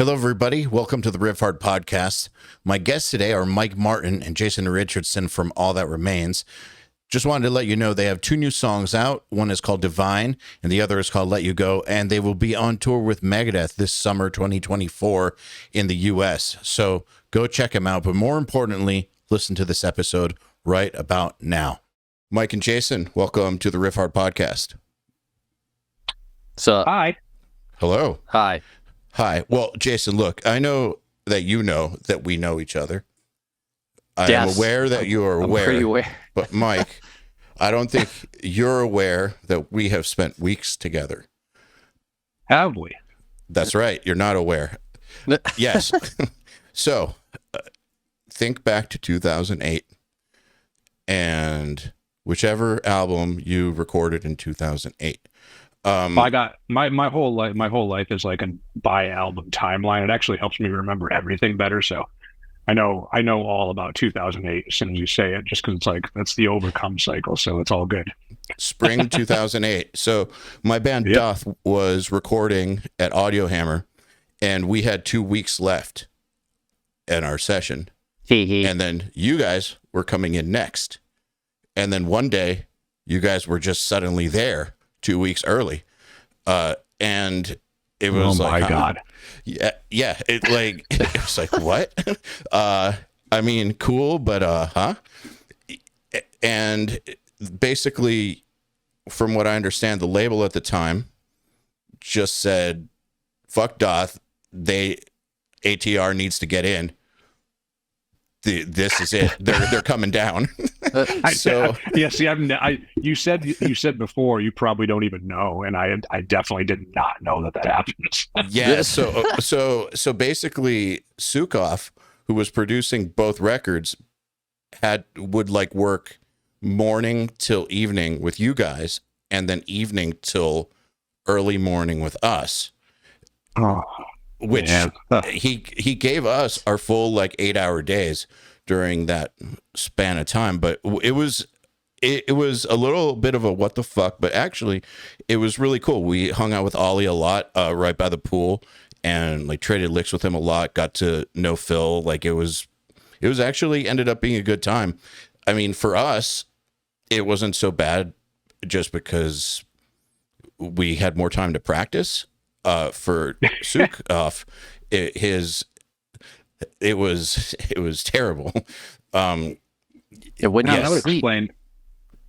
Hello, everybody. Welcome to the Riffhard podcast. My guests today are Mike Martin and Jason Richardson from All That Remains. Just wanted to let you know they have two new songs out. One is called Divine, and the other is called Let You Go, and they will be on tour with Megadeth this summer 2024 in the U.S. So go check them out, but more importantly, listen to this episode right about now. Mike and Jason, welcome to the Riffhard podcast. So, hi. Hello. Hi. Hi. Well, Jason, look, I know that you know that we know each other. I am Yes. aware that you are aware. I'm pretty aware. But Mike, I don't think you're aware that we have spent weeks together. Have we? That's right. You're not aware. Yes. So, think back to 2008 and whichever album you recorded in 2008. I got my whole life is like a by album timeline. It actually helps me remember everything better. So I know all about 2008 as soon as you say it, just because it's like that's the Overcome cycle. So it's all good. Spring 2008. So my band Doth was recording at Audio Hammer, and we had 2 weeks left in our session. And then you guys were coming in next. And then one day, you guys were just suddenly there 2 weeks early. And it was oh like, my God. Yeah. It was like, what? I mean, cool, but, huh? And basically, from what I understand, the label at the time just said, fuck Doth. ATR needs to get in. This is it. They're coming down. You said before you probably don't even know, and I definitely did not know that happens. Yeah. So basically, Sukov, who was producing both records, would like work morning till evening with you guys, and then evening till early morning with us. Oh. Which he gave us our full like 8-hour days during that span of time, but it was a little bit of a what the fuck, but actually it was really cool. We hung out with Eyal a lot right by the pool and like traded licks with him a lot, got to know Phil. Like it was actually ended up being a good time. I mean, for us, it wasn't so bad just because we had more time to practice. For Sukov, it was terrible. That would explain.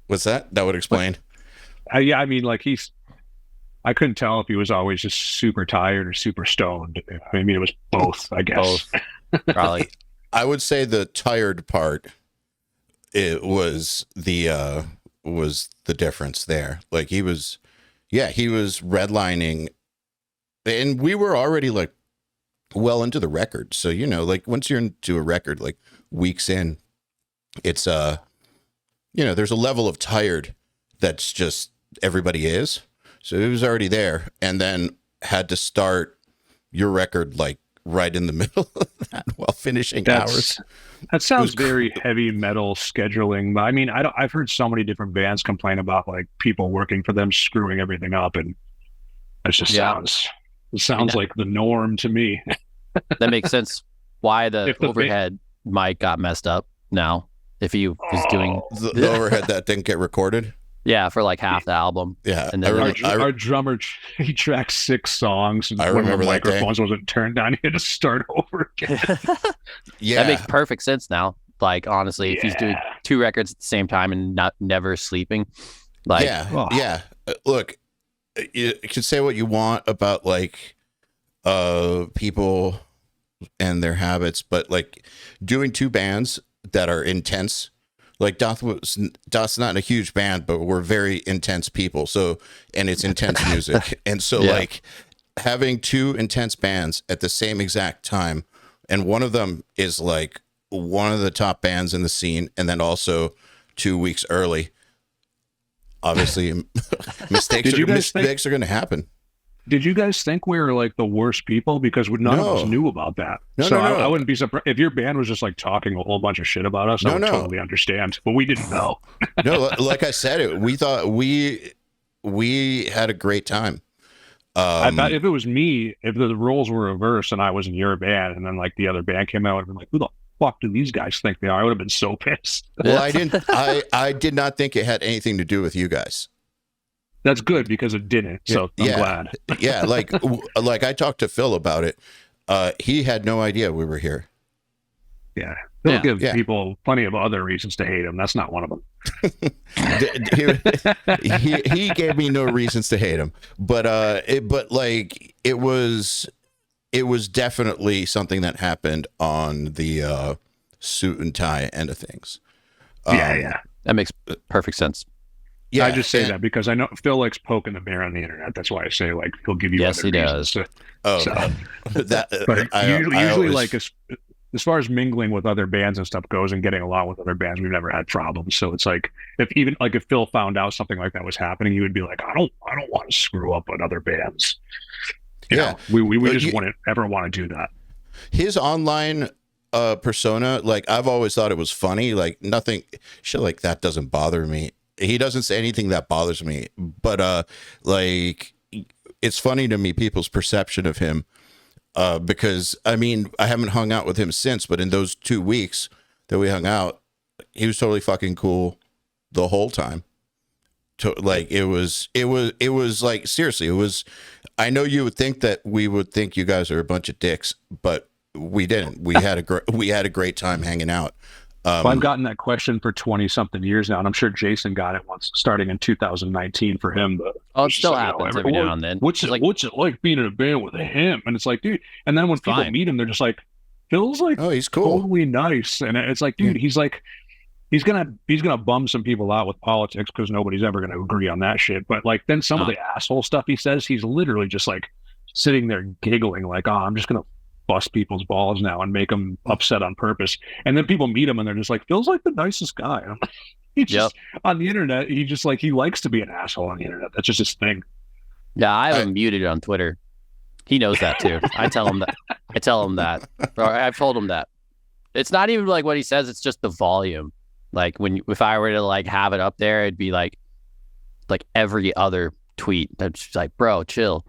What's that? That would explain. Yeah, I mean, like I couldn't tell if he was always just super tired or super stoned. I mean, it was both, I guess. Both, probably. I would say the tired part, it was the difference there. Like he was redlining. And we were already like well into the record. So, like once you're into a record, like weeks in, it's, there's a level of tired that's just everybody is. So it was already there, and then had to start your record like right in the middle of that while finishing hours. That sounds very heavy metal scheduling. I mean, I've heard so many different bands complain about like people working for them screwing everything up, and it just sounds like the norm to me. That makes sense. Why the overhead mic got messed up now. If he was doing the overhead that didn't get recorded. Yeah, for like half the album. Yeah. And then our drummer, he tracked 6 songs, and I one of remember the that microphones wasn't turned on. He had to start over again. Yeah. That makes perfect sense now. Like honestly, if he's doing 2 records at the same time and never sleeping, like Look, you can say what you want about like people and their habits, but like doing 2 bands that are intense, like Doth's not a huge band, but we're very intense people. So, and it's intense music. And so like having 2 intense bands at the same exact time, and one of them is like one of the top bands in the scene, and then also 2 weeks early. Obviously, mistakes are going to happen. Did you guys think we were like the worst people? Because none of us knew about that. No. I wouldn't be surprised if your band was just like talking a whole bunch of shit about us. I would totally understand, but we didn't know. No, like I said, we thought we had a great time. I bet if it was me, if the roles were reversed and I was in your band, and then like the other band came out, I'd been like, "Who the fuck do these guys think they are?" I would have been so pissed. Well, I did not think it had anything to do with you guys. That's good because it didn't. So I'm glad. Yeah, like I talked to Phil about it. He had no idea we were here. Yeah. They'll give people plenty of other reasons to hate him. That's not one of them. he gave me no reasons to hate him, but it was definitely something that happened on the suit and tie end of things. Yeah. That makes perfect sense. Yeah, I just say that because I know Phil likes poking the bear on the internet. That's why I say like he'll give you. Yes, other he reasons does. But usually like as far as mingling with other bands and stuff goes and getting along with other bands, we've never had problems. So it's like if Phil found out something like that was happening, he would be like, I don't want to screw up with other bands. You know, we just wouldn't ever want to do that. His online persona, like I've always thought it was funny. Like nothing shit like that doesn't bother me. He doesn't say anything that bothers me, but like it's funny to me people's perception of him. Because I mean, I haven't hung out with him since, but in those 2 weeks that we hung out, he was totally fucking cool the whole time. Like it was like, seriously, it was, I know you would think that we would think you guys are a bunch of dicks, but we didn't. We had a great time hanging out. Well, I've gotten that question for 20 something years now, and I'm sure Jason got it once starting in 2019 for him. But it still happens every now and then. What's it like being in a band with him? And it's like, dude. And then when people meet him, they're just like, Phil's like, oh, he's cool, totally nice. And it's like, dude, he's like, he's gonna bum some people out with politics because nobody's ever gonna agree on that shit. But like, then some of the asshole stuff he says, he's literally just like sitting there giggling, like, oh, I'm just gonna bust people's balls now and make them upset on purpose. And then people meet him and they're just like, Phil's like the nicest guy. And I'm like, he just on the internet, he just like, he likes to be an asshole on the internet. That's just his thing. Yeah, I have him muted on Twitter. He knows that too. I tell him that. Or I've told him that. It's not even like what he says, it's just the volume. Like if I were to like have it up there, it'd be like every other tweet. That's just like, bro, chill.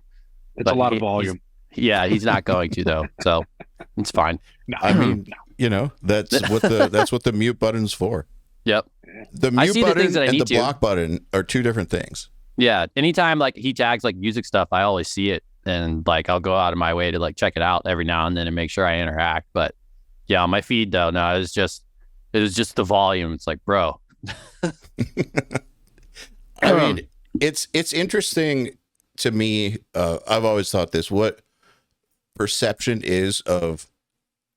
It's a lot of volume. Yeah, he's not going to though, so it's fine. I mean, you know, that's what the mute button's for. Yep. The mute button and the block button are two different things. Yeah. Anytime like he tags like music stuff, I always see it, and like I'll go out of my way to like check it out every now and then and make sure I interact. But yeah, on my feed though, no, it was just the volume. It's like, bro. I mean, it's interesting to me. I've always thought this. What perception is of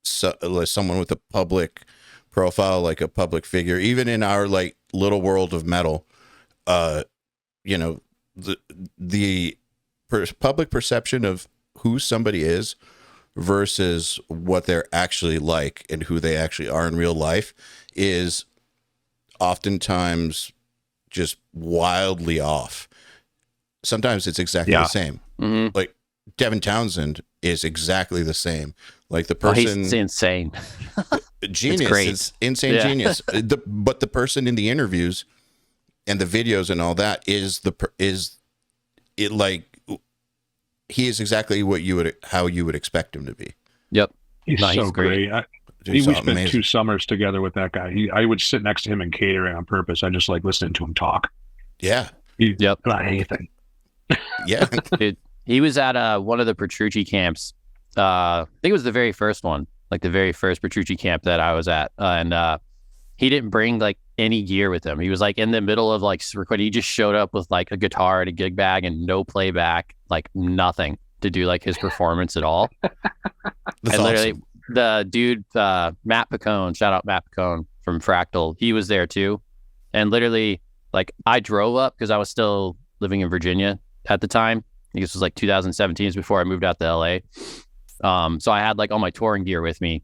someone with a public profile, like a public figure, even in our like little world of metal, you know, the public perception of who somebody is versus what they're actually like and who they actually are in real life is oftentimes just wildly off. Sometimes it's exactly the same. Mm-hmm. Like Devin Townsend is exactly the same. Like the person, he's insane. Genius, it's insane genius. But the person in the interviews and the videos and all that is like he is exactly how you would expect him to be. Yep, he's so great. We spent amazing 2 summers together with that guy. I would sit next to him in catering on purpose. I just like listening to him talk. Yeah. Not anything. Yeah. Dude, he was at one of the Petrucci camps. I think it was the very first one, like the very first Petrucci camp that I was at. And he didn't bring like any gear with him. He was like in the middle of like recording. He just showed up with like a guitar and a gig bag and no playback, like nothing to do like his performance at all. That's literally awesome. The dude, Matt Picone, shout out Matt Picone from Fractal. He was there too. And literally like I drove up because I was still living in Virginia at the time. I think this was like 2017 before I moved out to LA. So I had like all my touring gear with me.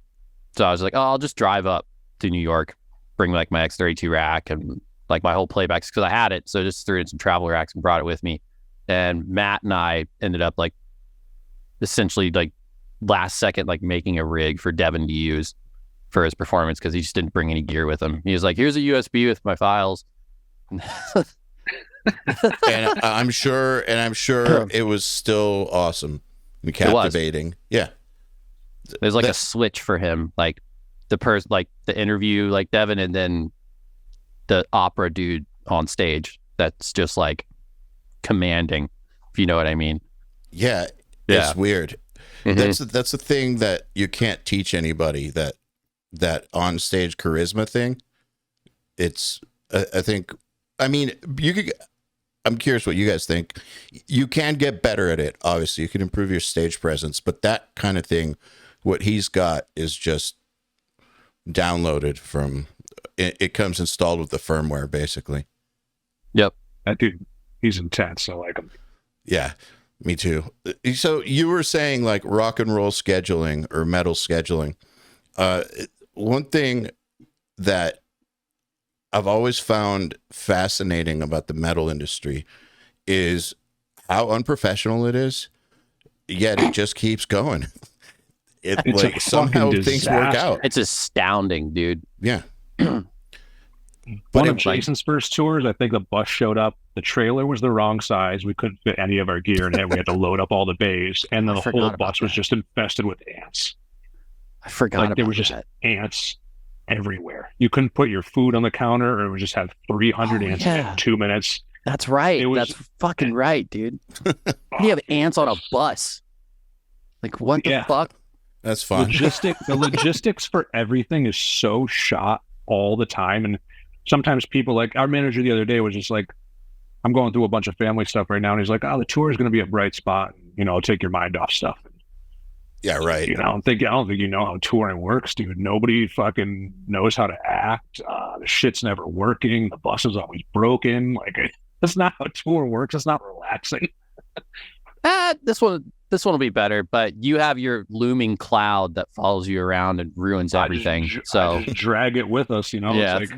So I was like, oh, I'll just drive up to New York, bring like my X32 rack and like my whole playbacks because I had it. So I just threw in some travel racks and brought it with me. And Matt and I ended up like essentially like last second, like making a rig for Devin to use for his performance because he just didn't bring any gear with him. He was like, here's a USB with my files. and I'm sure it was still awesome and captivating. Yeah, there's like a switch for him, like the interview, like Devin, and then the opera dude on stage. That's just like commanding, if you know what I mean. Yeah. It's weird. Mm-hmm. That's the thing that you can't teach anybody, that on stage charisma thing. It's I'm curious what you guys think. You can get better at it. Obviously, you can improve your stage presence, but that kind of thing, what he's got is just downloaded from. It comes installed with the firmware, basically. Yep, that dude, he's intense. I like him. Yeah, me too. So you were saying like rock and roll scheduling or metal scheduling. One thing that I've always found fascinating about the metal industry is how unprofessional it is, yet it just keeps going. It's like somehow things work out. It's astounding, dude. Yeah. One of Jason's first tours, I think the bus showed up. The trailer was the wrong size. We couldn't fit any of our gear in it. We had to load up all the bays, and the whole bus was just infested with ants. I forgot about there was just ants everywhere. You couldn't put your food on the counter, or it would just have 300 ants in 2 minutes. That's right. That's fucking right, dude. You have ants on a bus. Like, what the fuck? That's fun. The logistics for everything is so shot all the time. And sometimes people, like our manager the other day was just like, I'm going through a bunch of family stuff right now. And he's like, oh, the tour is going to be a bright spot. I'll take your mind off stuff. Yeah, right. I don't think you know how touring works, dude. Nobody fucking knows how to act. The shit's never working. The bus is always broken. Like, that's not how tour works. It's not relaxing. This one will be better, but you have your looming cloud that follows you around and ruins everything. I just drag it with us, Yeah, it's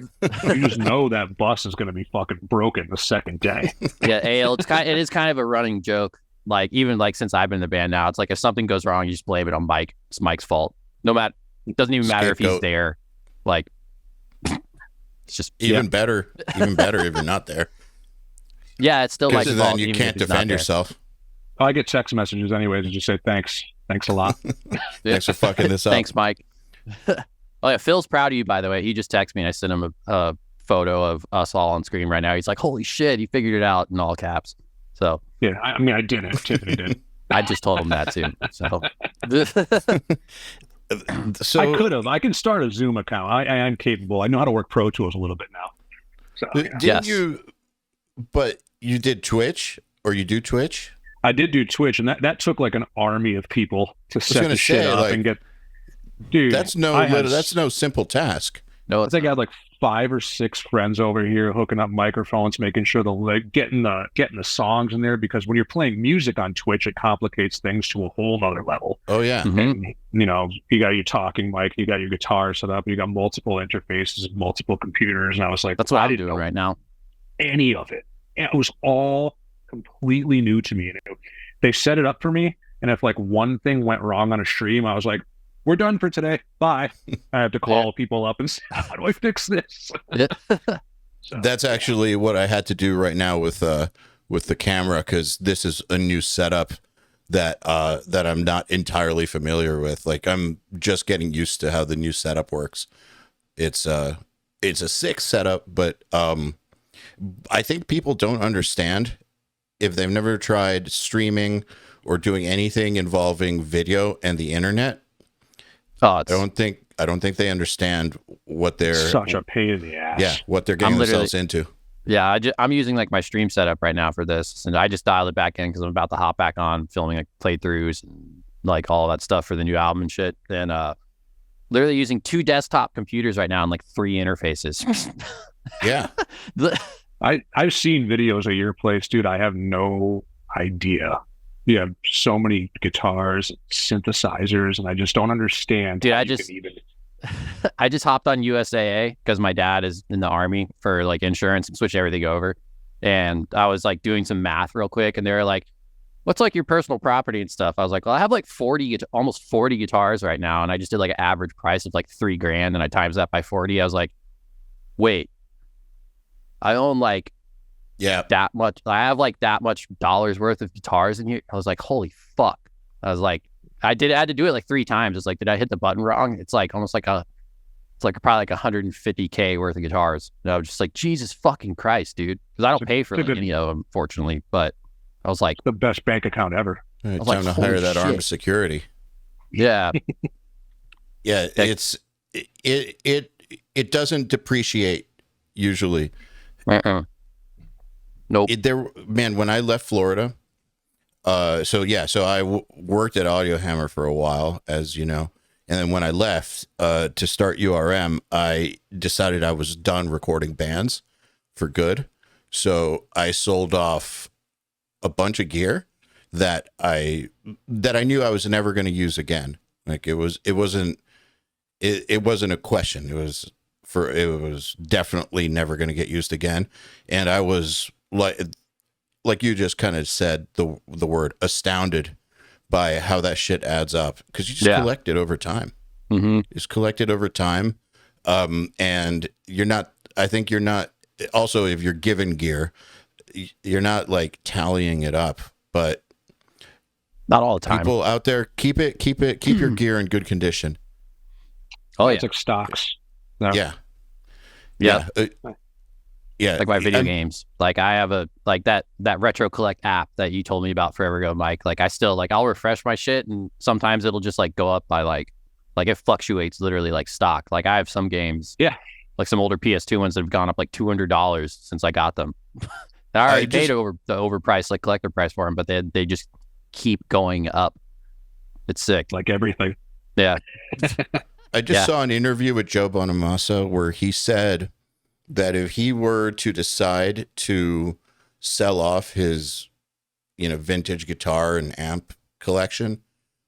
like, you just know that bus is going to be fucking broken the second day. Yeah, Eyal, it is kind of a running joke. Like, even like since I've been in the band now, it's like if something goes wrong, you just blame it on Mike. It's Mike's fault. It doesn't even matter if he's there. Like, it's just even better if you're not there. Yeah, it's still Mike's fault. Then you can't defend yourself. I get text messages anyways and just say thanks a lot. Thanks for fucking this up. Thanks, Mike. Oh yeah, Phil's proud of you, by the way. He just texted me and I sent him a photo of us all on screen right now. He's like, holy shit, he figured it out in all caps. So yeah, I didn't. Tiffany did. I just told him that too. So I could have. I can start a Zoom account. I am capable. I know how to work Pro Tools a little bit now. So didn't you? But you did Twitch, or you do Twitch? I did do Twitch, and that took like an army of people to set the shit up and get. Dude, that's no simple task. No, I think I had like 5 or 6 friends over here hooking up microphones, making sure getting the songs in there, because when you're playing music on Twitch, it complicates things to a whole nother level. Oh yeah. Mm-hmm. And, you got your talking mic, you got your guitar set up, you got multiple interfaces, multiple computers, and I was like, that's what I'm doing right now. Any of it. And it was all completely new to me. And they set it up for me, and if like one thing went wrong on a stream, I was like, we're done for today. Bye. I have to call people up and say, how do I fix this? That's actually what I had to do right now with the camera, because this is a new setup that I'm not entirely familiar with. Like, I'm just getting used to how the new setup works. It's a sick setup, but I think people don't understand if they've never tried streaming or doing anything involving video and the internet. I don't think they understand what they're such a pain in the ass. Yeah, what they're getting themselves into. Yeah, I'm using like my stream setup right now for this, and I just dialed it back in because I'm about to hop back on filming like playthroughs and like all that stuff for the new album and shit. And literally using 2 desktop computers right now and like 3 interfaces. Yeah, I've seen videos at your place, dude. I have no idea. You have so many guitars, synthesizers, and I just don't understand. Dude, I just hopped on USAA because my dad is in the Army for like insurance and switched everything over. And I was like doing some math real quick, and they were like, what's like your personal property and stuff? I was like, well, I have like almost 40 guitars right now. And I just did like an average price of like $3,000, and I times that by 40. I was like, wait, I own like Yeah. that much. I have like that much dollars worth of guitars in here. I was like, holy fuck. I was like, I had to do it like 3 times. It's like, did I hit the button wrong? It's like almost like it's like probably like $150K worth of guitars. And I was just like, Jesus fucking Christ, dude. Because I don't pay for like, any of them, fortunately. But I was like, The best bank account ever. It's like, time to hire holy that shit. armed security. yeah, Yeah, it doesn't depreciate usually. Nope. Man, when I left Florida, so I worked at Audio Hammer for a while, as you know, and then when I left to start URM, I decided I was done recording bands for good. So I sold off a bunch of gear that I knew I was never going to use again. Like it wasn't a question. It was definitely never going to get used again. And I was like you just kind of said the word astounded by how that shit adds up, because you just collect it over time. Mm-hmm. It's collected over time. And I think you're not also, if you're given gear, you're not like tallying it up, but Not all the time. people out there, keep your gear in good condition. Oh, It's yeah. like stocks. No. Yeah. Yeah. Yeah. Like my video games. Like I have that Retro Collect app that you told me about forever ago, Mike. Like I still I'll refresh my shit, and sometimes it'll just like go up by like it fluctuates literally like stock. Like I have some games, like some older PS2 ones that have gone up like $200 since I got them. I already paid the overpriced like collector price for them, but they just keep going up. It's sick. Like everything. Yeah. I just saw an interview with Joe Bonamassa where he said that if he were to decide to sell off his, vintage guitar and amp collection,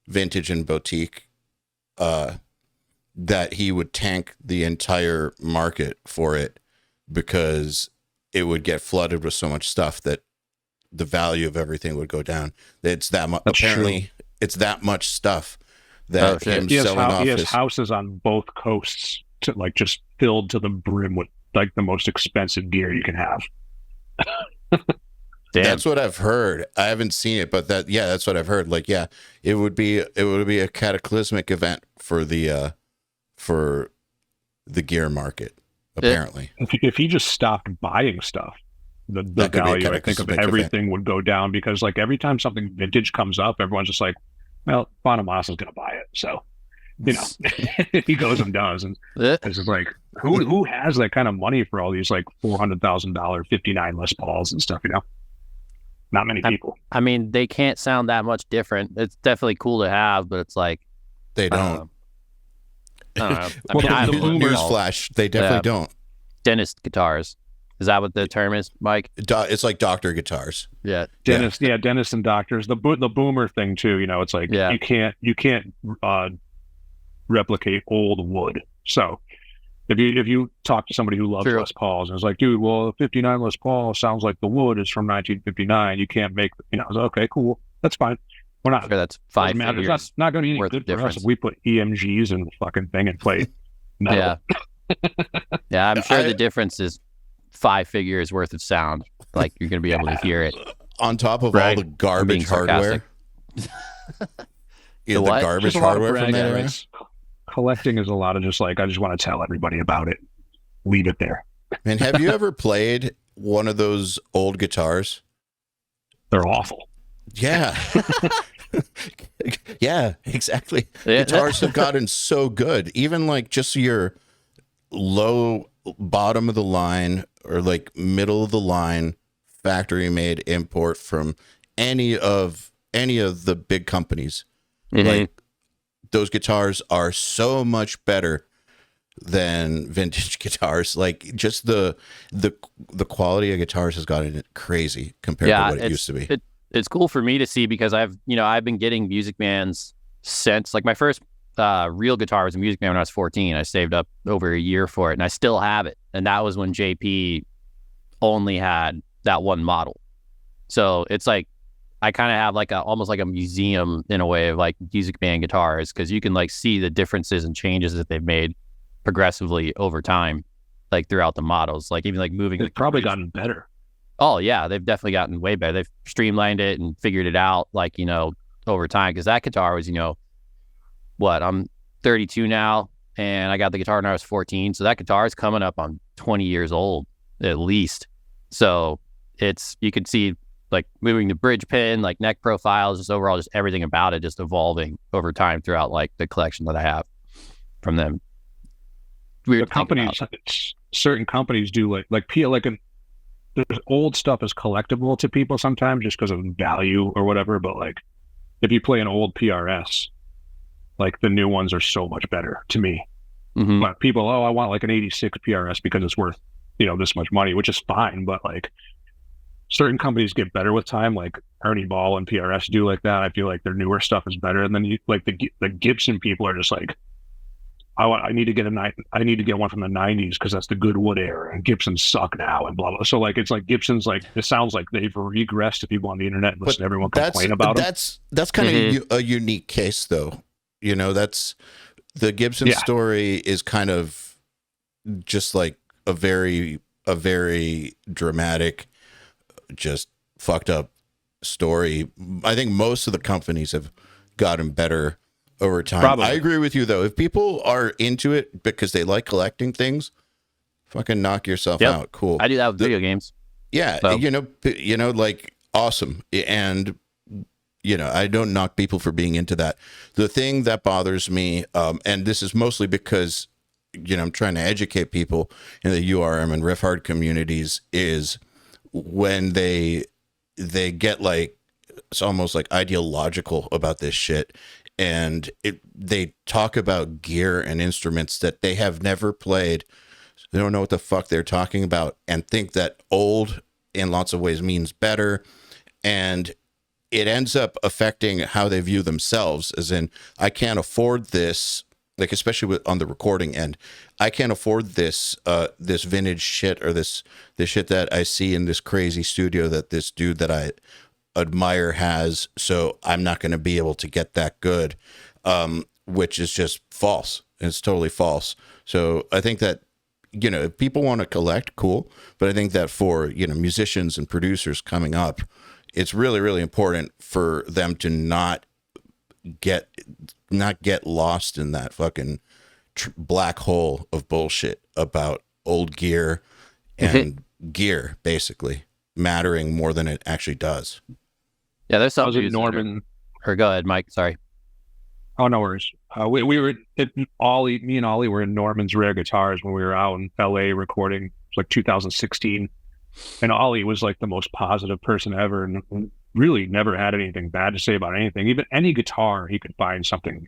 vintage and boutique, that he would tank the entire market for it, because it would get flooded with so much stuff that the value of everything would go down. It's that much. Apparently, it's that much stuff that him selling off. He has houses on both coasts just filled to the brim with like the most expensive gear you can have. Damn. That's what I've heard. I haven't seen it, but that's what I've heard. Like, yeah, it would be a cataclysmic event for the gear market. Apparently, if he just stopped buying stuff, the value I think of everything would go down, because like every time something vintage comes up, everyone's just like, well, Bonamassa's gonna buy it, so he goes and does, and it's just like who has that kind of money for all these like $400,000 59 Les Pauls and stuff, Not many people. I mean, they can't sound that much different. It's definitely cool to have, but it's like they don't. I don't know. The boomers newsflash, they definitely don't. Dentist guitars. Is that what the term is, Mike? It's like doctor guitars. Yeah. Dentists and doctors. The boomer thing too, it's like you can't replicate old wood. So if you talk to somebody who loves Les Pauls and it's like, dude, well, 59 Les Paul sounds like the wood is from 1959. You can't make, I was like, okay, cool, that's fine. We're not. Sure, that's fine. It's not going to be any good for us if we put EMGs in the fucking thing and play metal. Yeah, I'm sure the difference is 5 figures worth of sound. Like you're going to be able to hear it on top of all the garbage hardware. The garbage hardware from that era. Collecting is a lot of just like, I just want to tell everybody about it. Leave it there. And have you ever played one of those old guitars? They're awful. Yeah. Yeah, exactly. Yeah. Guitars have gotten so good. Even like just your low bottom of the line or like middle of the line factory made import from any of the big companies. Mm-hmm. Like those guitars are so much better than vintage guitars. Like just the quality of guitars has gotten crazy compared to what it used to be. It's cool for me to see because I've been getting Music Mans since like my first real guitar was a Music Man when I was 14. I saved up over a year for it and I still have it. And that was when JP only had that one model. So it's like I kind of have like almost like a museum in a way of like Music Man guitars, because you can like see the differences and changes that they've made progressively over time, like throughout the models. Like even like moving. It's probably gotten better. Oh yeah, they've definitely gotten way better. They've streamlined it and figured it out, like, over time. Because that guitar was, I'm 32 now, and I got the guitar when I was 14. So that guitar is coming up on 20 years old at least. So you could see like moving the bridge pin, like neck profiles, just overall, just everything about it just evolving over time throughout like the collection that I have from them. Weird The companies, certain companies do there's old stuff is collectible to people sometimes just because of value or whatever. But like if you play an old PRS, like the new ones are so much better to me. Mm-hmm. But people, I want like an 86 PRS because it's worth, this much money, which is fine. But like certain companies get better with time, like Ernie Ball and PRS do like that. I feel like their newer stuff is better. And then the Gibson people are just like, I need to get one from the 90s because that's the good wood era, and Gibsons suck now and blah blah. So like it's like Gibsons, like it sounds like they've regressed to people on the internet and listen to everyone complain about them. That's kind of a unique case though. That's the Gibson story is kind of just like a very dramatic, just fucked up story. I think most of the companies have gotten better over time. Probably. I agree with you though. If people are into it because they like collecting things, fucking knock yourself out. Cool. I do that with video games. Yeah, so. Like awesome. And I don't knock people for being into that. The thing that bothers me, and this is mostly because I'm trying to educate people in the URM and Riffhard communities, is when they get like, it's almost like ideological about this shit. And they talk about gear and instruments that they have never played. They don't know what the fuck they're talking about and think that old in lots of ways means better. And it ends up affecting how they view themselves, as in, I can't afford this, like especially on the recording end. I can't afford this this vintage shit or this shit that I see in this crazy studio that this dude that I admire has, so I'm not going to be able to get that good, which is just false. It's totally false. So I think that if people want to collect, cool, but I think that for musicians and producers coming up, it's really, really important for them to not get lost in that fucking black hole of bullshit about old gear and gear basically mattering more than it actually does. Yeah, there's some. Norman. Or go ahead, Mike. Sorry. Oh, no worries. We were me and Ollie were in Norman's Rare Guitars when we were out in LA recording. It was like 2016, and Ollie was like the most positive person ever, and really never had anything bad to say about anything. Even any guitar, he could find something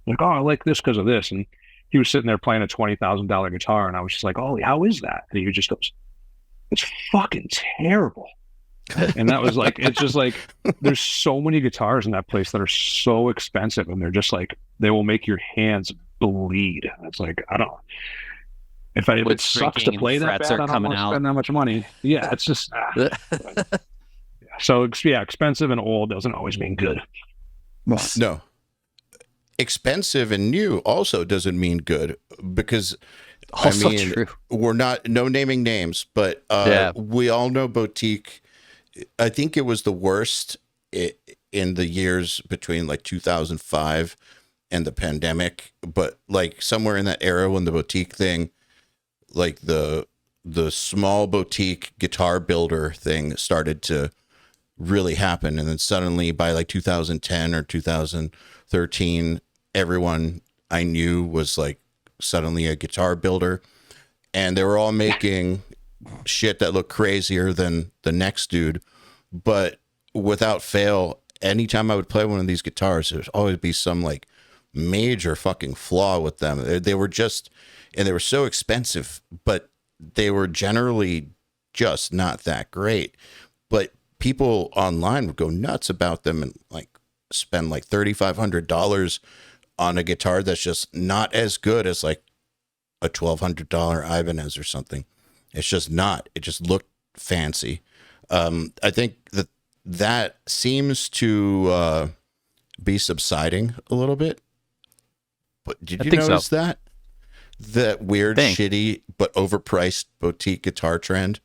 like, oh, I like this because of this, and he was sitting there playing a $20,000 guitar, and I was just like, Ollie, how is that? And he just goes, it's fucking terrible. And that was like, it's just like, there's so many guitars in that place that are so expensive, and they're just like, they will make your hands bleed. It's like, I don't, if it sucks to play that bad, I don't want to spend that much money. Yeah, it's just, so yeah, expensive and old doesn't always mean good. No. Expensive and new also doesn't mean good, because also true. We're no naming names, but we all know Boutique. I think it was the worst in the years between like 2005 and the pandemic, but like somewhere in that era when the Boutique thing, like the small boutique guitar builder thing started to really happen. And then suddenly by like 2010 or 2013, everyone I knew was like suddenly a guitar builder, and they were all making shit that looked crazier than the next dude. But without fail, anytime I would play one of these guitars, there'd always be some like major fucking flaw with them. They were just, and they were so expensive, but they were generally just not that great. But people online would go nuts about them and like spend like $3,500 on a guitar that's just not as good as like a $1,200 Ibanez or something. It's just not. It just looked fancy. I think that seems to be subsiding a little bit. But did you notice that weird, shitty but overpriced boutique guitar trend?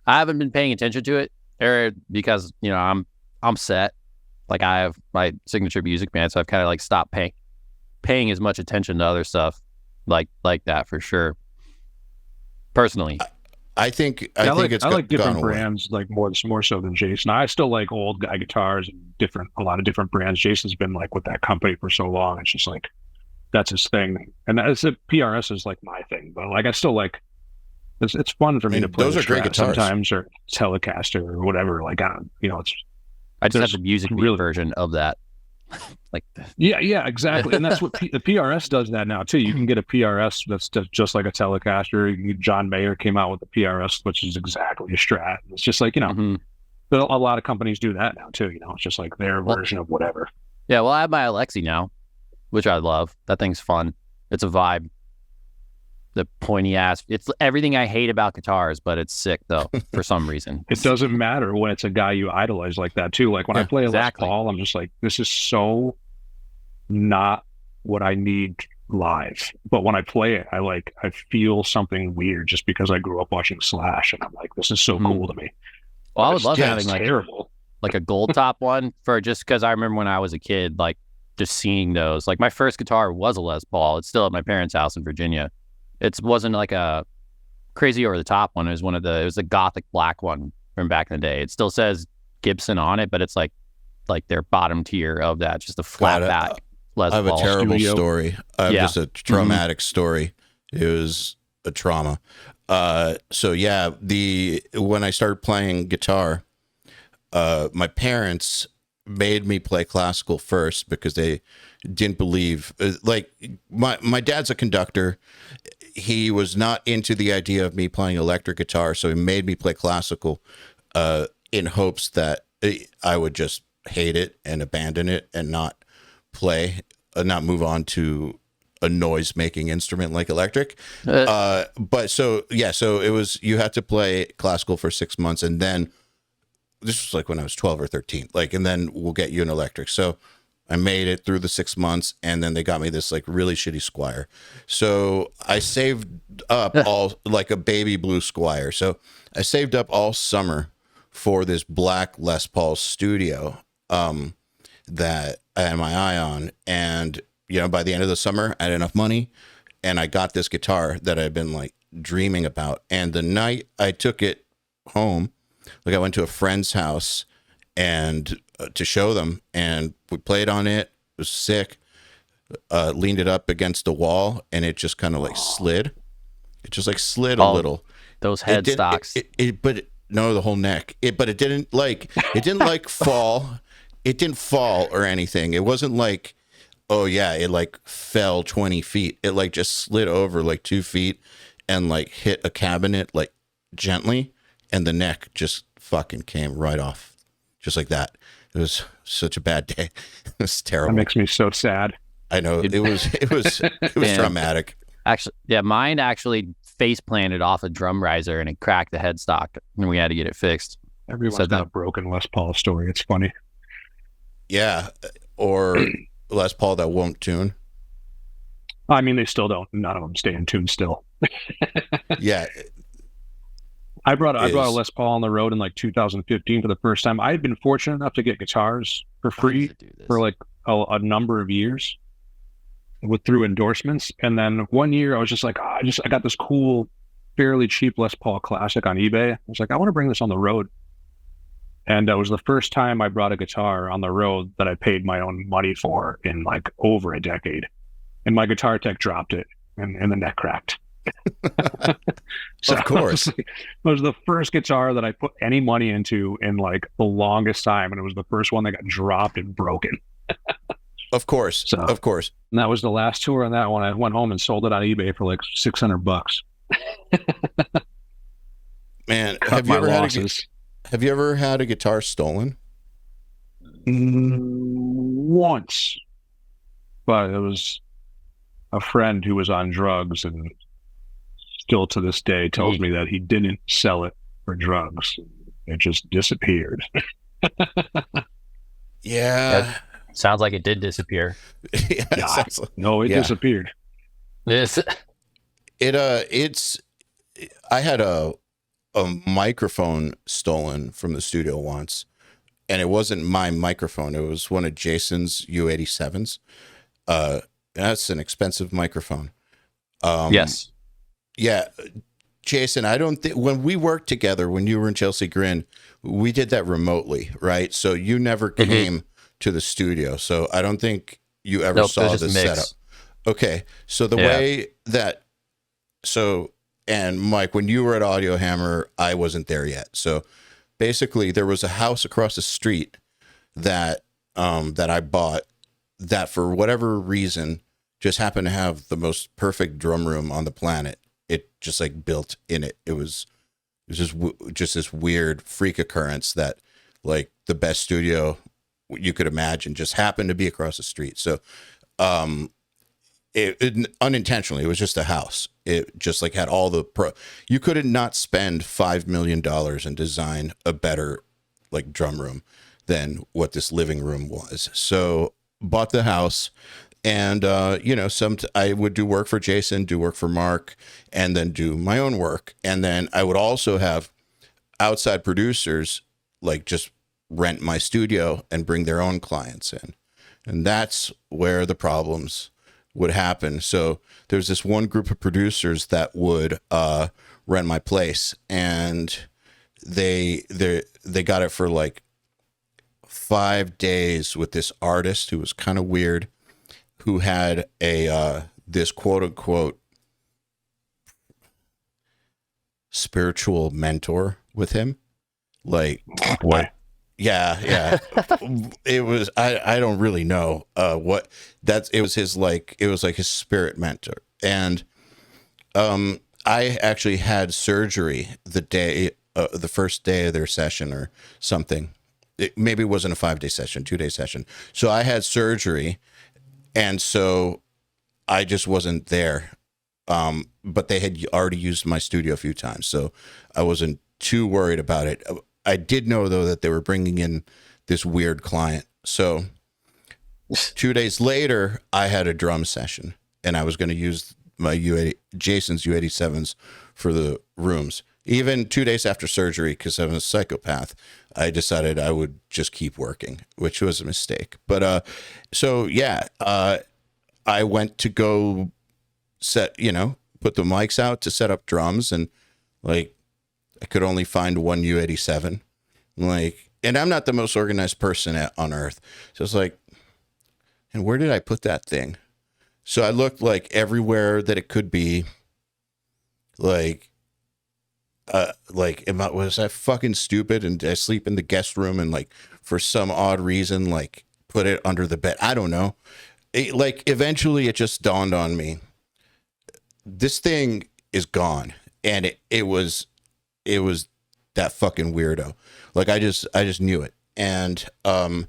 I haven't been paying attention to it, or because I'm set. Like I have my signature music band, so I've kind of like stopped paying as much attention to other stuff like that for sure. Personally, I think I like it's different gone brands like more so than Jason. I still like old guy guitars and a lot of different brands. Jason's been like with that company for so long. It's just like that's his thing, and that's it. PRS is like my thing, but like I still like. It's fun for me to play. Those are great guitars sometimes, or Telecaster or whatever. Like it's. I just have the music version of that. Like yeah, exactly, and that's what the PRS does that now too. You can get a PRS that's just like a Telecaster. John Mayer came out with the PRS, which is exactly a Strat. It's just like but a lot of companies do that now too. It's just like their version of whatever. Yeah, well, I have my Alexi now, which I love. That thing's fun. It's a vibe. The pointy ass. It's everything I hate about guitars, but it's sick though for some reason. It doesn't matter when it's a guy you idolize like that too. Like when I play a Les Paul, I'm just like, this is so not what I need live. But when I play it, I feel something weird just because I grew up watching Slash, and I'm like, this is so cool to me. Well, I would love having terrible. like a gold top one for just because I remember when I was a kid, like just seeing those. Like my first guitar was a Les Paul. It's still at my parents' house in Virginia. It wasn't like a crazy over the top one. It was a gothic black one from back in the day. It still says Gibson on it, but it's like their bottom tier of that, just a flat back Les Paul. I have a terrible story. I have just a traumatic Mm-hmm. story. It was a trauma. So yeah, when I started playing guitar, my parents made me play classical first because they didn't believe, like my dad's a conductor. He was not into the idea of me playing electric guitar, so he made me play classical in hopes that I would just hate it and abandon it and not move on to a noise-making instrument like electric. But so it was, you had to play classical for 6 months, and then this was like when I was 12 or 13, and then we'll get you an electric. So I made it through the 6 months, and then they got me this like really shitty Squire. So I saved up all like a baby blue Squire. So I saved up all summer for this black Les Paul Studio that I had my eye on. And, by the end of the summer, I had enough money, and I got this guitar that I'd been like dreaming about. And the night I took it home, like I went to a friend's house and to show them, and we played on it. It was sick. Leaned it up against the wall, and it just kind of like slid. It just like slid a little. Those headstocks. The whole neck. But it didn't like fall. It didn't fall or anything. It wasn't like, oh yeah, it like fell 20 feet. It like just slid over like 2 feet and like hit a cabinet like gently, and the neck just fucking came right off. Just like that. It was such a bad day. It was terrible. That makes me so sad. I know. It was traumatic. Actually, yeah, mine actually face planted off a drum riser and it cracked the headstock, and we had to get it fixed. Everyone's got a broken Les Paul story. It's funny. Yeah, or Les Paul that won't tune. I mean, they still don't. None of them stay in tune still. Yeah. I brought a Les Paul on the road in like 2015 for the first time. I had been fortunate enough to get guitars for free for like a number of years through endorsements. And then one year I was just like, I got this cool, fairly cheap Les Paul Classic on eBay. I was like, I want to bring this on the road. And it was the first time I brought a guitar on the road that I paid my own money for in like over a decade. And my guitar tech dropped it, and the neck cracked. So of course. It was the first guitar that I put any money into in like the longest time, and it was the first one that got dropped and broken. Of course. And that was the last tour on that one. I went home and sold it on eBay for like $600. Man, have you ever had a guitar stolen? Once, but it was a friend who was on drugs, and still to this day tells me that he didn't sell it for drugs. It just disappeared. Yeah. Sounds like it did disappear. Yeah, it disappeared. Yes. I had a a microphone stolen from the studio once, and it wasn't my microphone. It was one of Jason's U87s. That's an expensive microphone. Yes. Yeah, Jason, I don't think when we worked together, when you were in Chelsea Grin, we did that remotely, right? So you never came to the studio. So I don't think you ever Nope, saw there's the just mix. setup. Okay. So the way that, and Mike, when you were at Audio Hammer, I wasn't there yet. So basically there was a house across the street that, that I bought that for whatever reason just happened to have the most perfect drum room on the planet. It just like built in it. It was just this weird freak occurrence that like the best studio you could imagine just happened to be across the street. So, it unintentionally, it was just a house. It just like had all the you could not spend $5 million and design a better like drum room than what this living room was. So bought the house. And, you know, I would do work for Jason, do work for Mark, and then do my own work. And then I would also have outside producers like just rent my studio and bring their own clients in. And that's where the problems would happen. So there's this one group of producers that would rent my place, and they got it for like 5 days with this artist who was kind of weird, who had this quote unquote spiritual mentor with him. Like, Boy. yeah. It was, I don't really know what it was like his spirit mentor. And I actually had surgery the first day of their session or something. Maybe it wasn't a 5-day session, 2-day session. So I had surgery. And so I just wasn't there. But they had already used my studio a few times, so I wasn't too worried about it. I did know, though, that they were bringing in this weird client. So 2 days later, I had a drum session, and I was going to use my Jason's U87s for the rooms. Even 2 days after surgery, because I'm a psychopath, I decided I would just keep working, which was a mistake. But so yeah, I went to go put the mics out to set up drums, and like I could only find one U87. Like, and I'm not the most organized person on earth, so it's like, and where did I put that thing? So I looked like everywhere that it could be. Was I fucking stupid and I sleep in the guest room and like for some odd reason like put it under the bed? I don't know. Eventually it just dawned on me, this thing is gone, and it was that fucking weirdo. Like I just knew it. And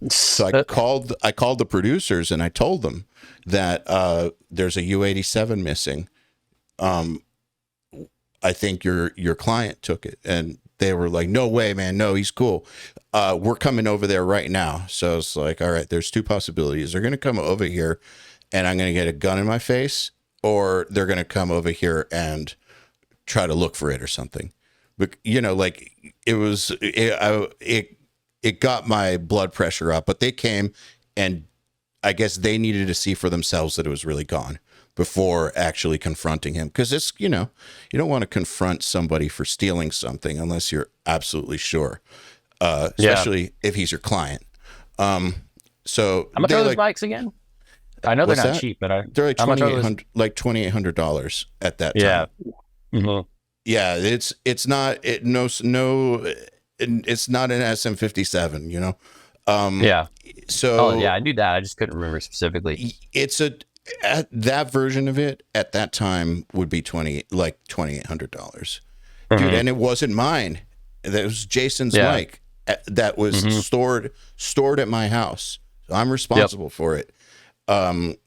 so I called the producers and I told them that there's a U87 missing. I think your client took it. And they were like, no way, man. No, he's cool. We're coming over there right now. So it's like, all right, there's two possibilities. They're going to come over here and I'm going to get a gun in my face, or they're going to come over here and try to look for it or something. But, like it got my blood pressure up, but they came and I guess they needed to see for themselves that it was really gone before actually confronting him. Because it's, you don't want to confront somebody for stealing something unless you're absolutely sure, especially if he's your client. So how much are those bikes again? I know they're not cheap, but they're like $2,800 at that time. Yeah. Mm-hmm. Yeah. It's not an SM57, yeah. So I knew that. I just couldn't remember specifically. That version of it at that time would be $2,800, dude. And it wasn't mine. That was Jason's mic that was stored at my house. I'm responsible for it. They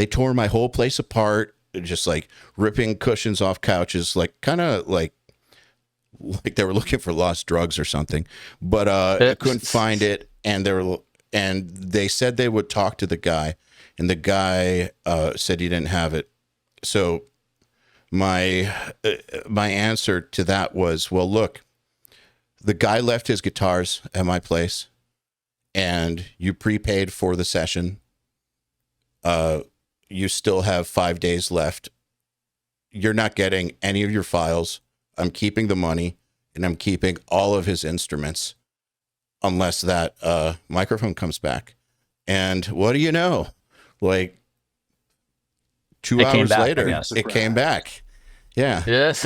tore my whole place apart, just like ripping cushions off couches, like kind of like they were looking for lost drugs or something, but I couldn't find it. And they said they would talk to the guy, and the guy said he didn't have it. So my my answer to that was, well, look, the guy left his guitars at my place, and you prepaid for the session. You still have 5 days left. You're not getting any of your files. I'm keeping the money, and I'm keeping all of his instruments, unless that microphone comes back. And what do you know? Like 2 hours later, it came back. Yeah. Yes.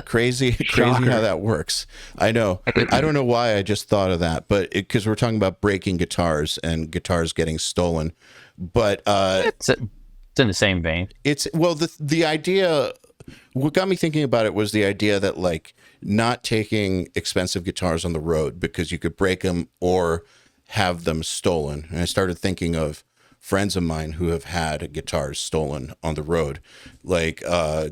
Crazy how that works. I know. I don't know why I just thought of that, but because we're talking about breaking guitars and guitars getting stolen. But it's in the same vein. It's the idea. What got me thinking about it was the idea that like not taking expensive guitars on the road because you could break them or have them stolen. And I started thinking of friends of mine who have had guitars stolen on the road. Like,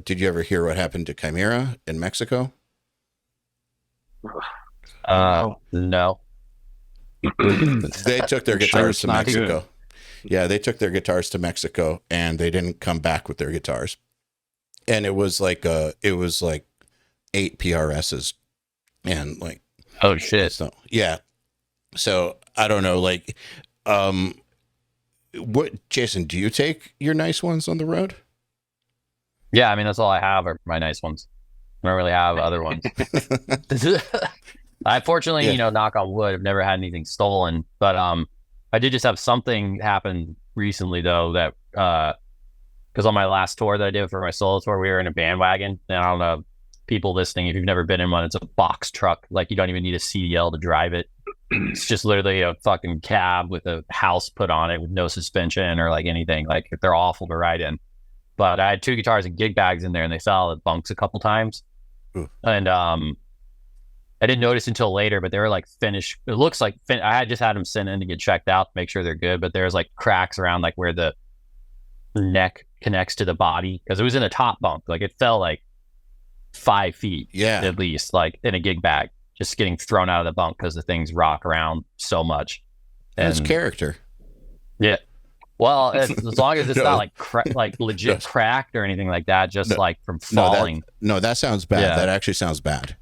did you ever hear what happened to Chimera in Mexico? No. They took their guitars to Mexico. Good. Yeah, they took their guitars to Mexico and they didn't come back with their guitars. And it was like 8 PRSs and like, oh shit. So yeah. So I don't know, like, what, Jason, do you take your nice ones on the road? Yeah, I mean, that's all I have are my nice ones. I don't really have other ones. I fortunately, knock on wood, I've never had anything stolen. But I did just have something happen recently, though, that because on my last tour that I did for my solo tour, we were in a bandwagon. And I don't know, people listening, if you've never been in one, it's a box truck. Like, you don't even need a CDL to drive it. It's just literally a fucking cab with a house put on it with no suspension or like anything. Like, they're awful to ride in. But I had 2 guitars and gig bags in there, and they fell out of bunks a couple times. Ooh. And I didn't notice until later, but they were like finished. It looks like I had just had them sent in to get checked out to make sure they're good. But there's like cracks around like where the neck connects to the body, because it was in a top bunk. Like, it fell like 5 feet, at least, like in a gig bag, just getting thrown out of the bunk because the things rock around so much. That's character. Yeah. Well, as long as it's not like legit cracked or anything like that, just like from falling. That sounds bad. Yeah. That actually sounds bad.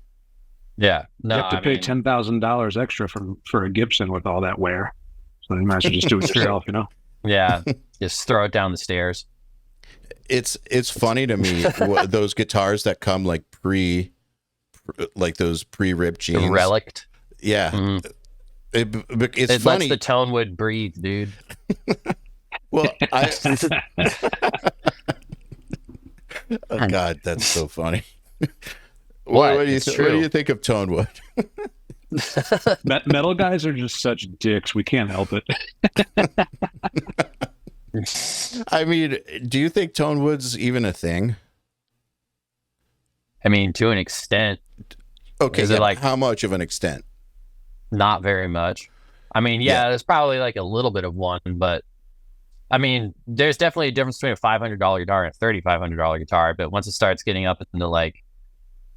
Yeah. No, you have to pay $10,000 extra for a Gibson with all that wear. So you might as well just do it yourself, Yeah. Just throw it down the stairs. It's funny to me, those guitars that come like those pre-ripped jeans. Relict. Yeah. Mm-hmm. It's lets funny. the tone wood breathe, dude. Well, oh God, that's so funny. What do you think of tone wood? Metal guys are just such dicks. We can't help it. I mean, do you think tone wood's even a thing? I mean, to an extent. Okay, is it like how much of an extent? Not very much. I mean, there's probably like a little bit of one, but I mean, there's definitely a difference between a $500 guitar and a $3,500 guitar. But once it starts getting up into like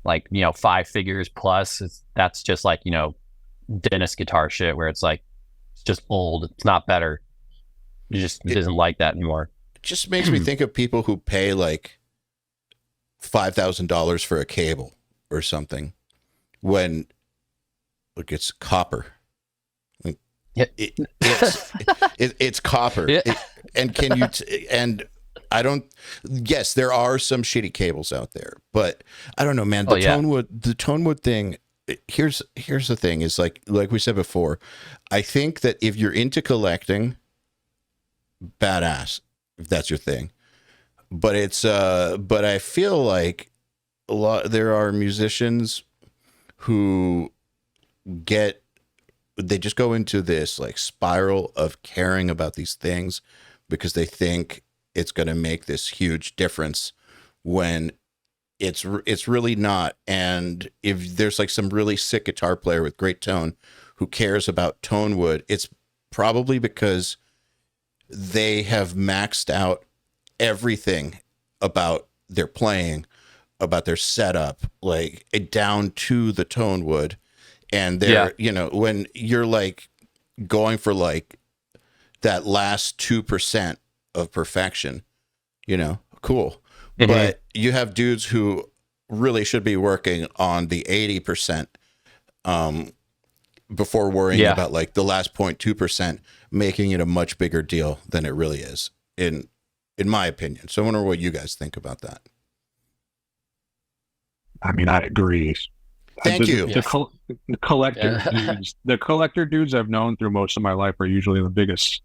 5 figures plus, that's just like, dentist guitar shit where it's like, it's just old. It's not better. It isn't like that anymore. It just makes me think of people who pay like $5,000 for a cable or something when, look, it's copper. It's copper. Yeah. And can you and I don't, yes, there are some shitty cables out there, but I don't know, man. The tone wood thing, here's the thing, is like we said before, I think that if you're into collecting, badass, if that's your thing. But but I feel like there are musicians who they just go into this like spiral of caring about these things because they think it's going to make this huge difference when it's really not. And if there's like some really sick guitar player with great tone who cares about tone wood, it's probably because they have maxed out everything about their playing, about their setup, like down to the tone wood. And they're, when you're like going for like that last 2% of perfection, cool. but you have dudes who really should be working on the 80% before worrying about like the last 0.2%, making it a much bigger deal than it really is, in my opinion. So I wonder what you guys think about that. I mean, I agree. Thank you. The collector dudes I've known through most of my life are usually the biggest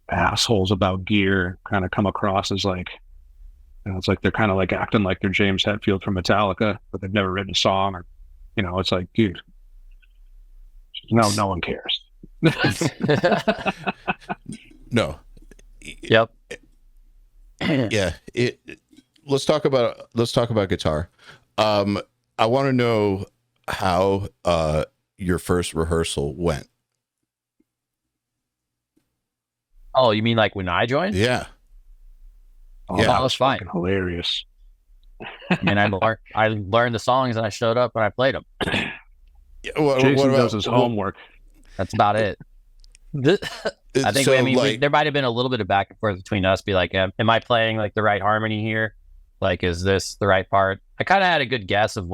assholes about gear. Kind of come across as like, it's like they're kind of like acting like they're James Hetfield from Metallica, but they've never written a song, or it's like, dude, no one cares. No. Yep. Yeah. Let's talk about guitar. I want to know how your first rehearsal went. Oh, you mean like when I joined? Yeah. Oh, yeah, that was fine. Hilarious. And I learned the songs and I showed up and I played them. Jason does his homework. That's about it. I think there might have been a little bit of back and forth between us. Be like, am I playing like the right harmony here? Like, is this the right part? I kind of had a good guess of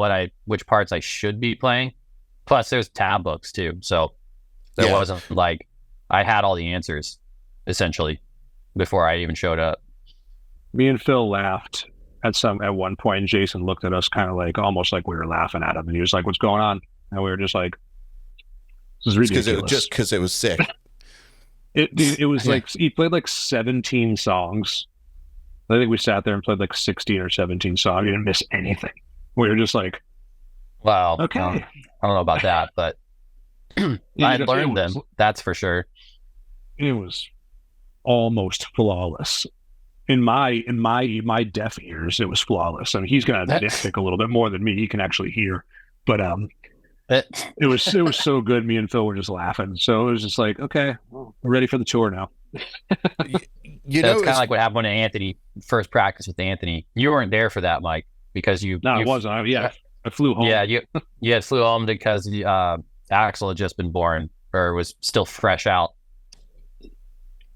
which parts I should be playing. Plus, there's tab books too, so there wasn't like I had all the answers essentially before I even showed up. Me and Phil laughed at one point, and Jason looked at us kind of like almost like we were laughing at him, and he was like, "What's going on?" And we were just like, "This is ridiculous." Because it was sick. It was like he played like 17 songs. I think we sat there and played like 16 or 17 songs. We didn't miss anything. We were just like, "Wow, okay." I don't know about that, but I learned them. That's for sure. It was almost flawless. In my deaf ears, it was flawless. I mean, he's gonna nitpick a little bit more than me. He can actually hear, but it was so good. Me and Phil were just laughing. So it was just like, okay, well, we're ready for the tour now. That's kind of like what happened to Anthony. First practice with Anthony. You weren't there for that, Mike, because I wasn't. I flew home. Yeah, you had flew home because Axel had just been born or was still fresh out,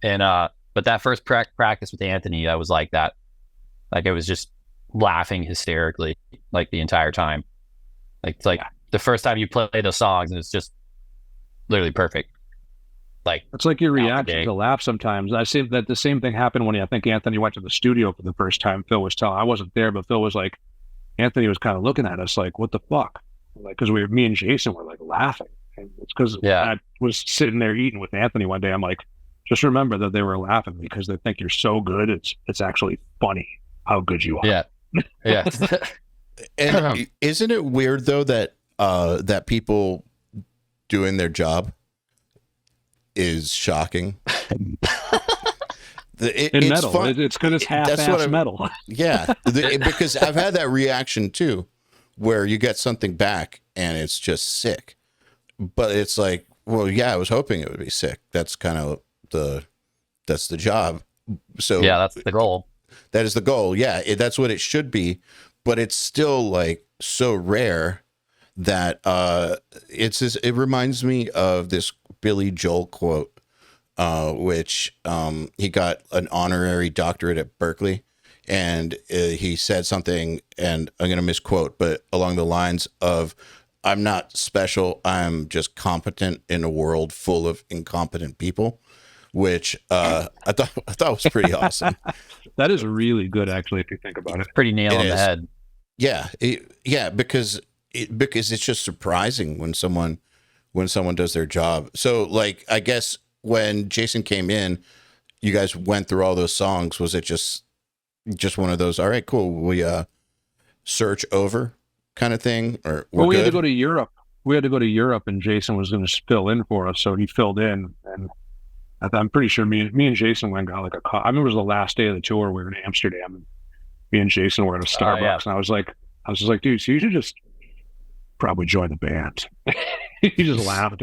and but that first practice with Anthony, I was like that. Like, I was just laughing hysterically like the entire time. Like the first time you play those songs and it's just literally perfect. Like, it's like your reaction to laugh sometimes. I see that the same thing happened when I think Anthony went to the studio for the first time. Phil was telling, I wasn't there, but Phil was like, Anthony was kind of looking at us like, what the fuck? Like, because me and Jason were like laughing. And it's because I was sitting there eating with Anthony one day. I'm like, just remember that they were laughing because they think you're so good. It's actually funny how good you are. Yeah. Yeah. And isn't it weird though that that people doing their job is shocking? In metal, fun. It's because it's half-ass metal. Yeah, because I've had that reaction too, where you get something back and it's just sick, but it's like, well, yeah, I was hoping it would be sick. That's kind of that's the job. So yeah, that's the goal. That is the goal. Yeah, that's what it should be, but it's still like so rare that it reminds me of this Billy Joel quote, which he got an honorary doctorate at Berkeley, and he said something, and I'm going to misquote, but along the lines of, "I'm not special, I'm just competent in a world full of incompetent people," which I thought was pretty awesome. That is really good, actually, if you think about it. Pretty nail on the head. Yeah, because it's just surprising when someone does their job. So, like, I guess when Jason came in, you guys went through all those songs. Was it just one of those, all right, cool, we search over kind of thing? Or we had to go to Europe. We had to go to Europe, and Jason was going to fill in for us, so he filled in. And I'm pretty sure me and Jason went and got like I remember it was the last day of the tour. We were in Amsterdam, and me and Jason were at a Starbucks, and I was just like, dude, so you should just probably join the band. He just laughed.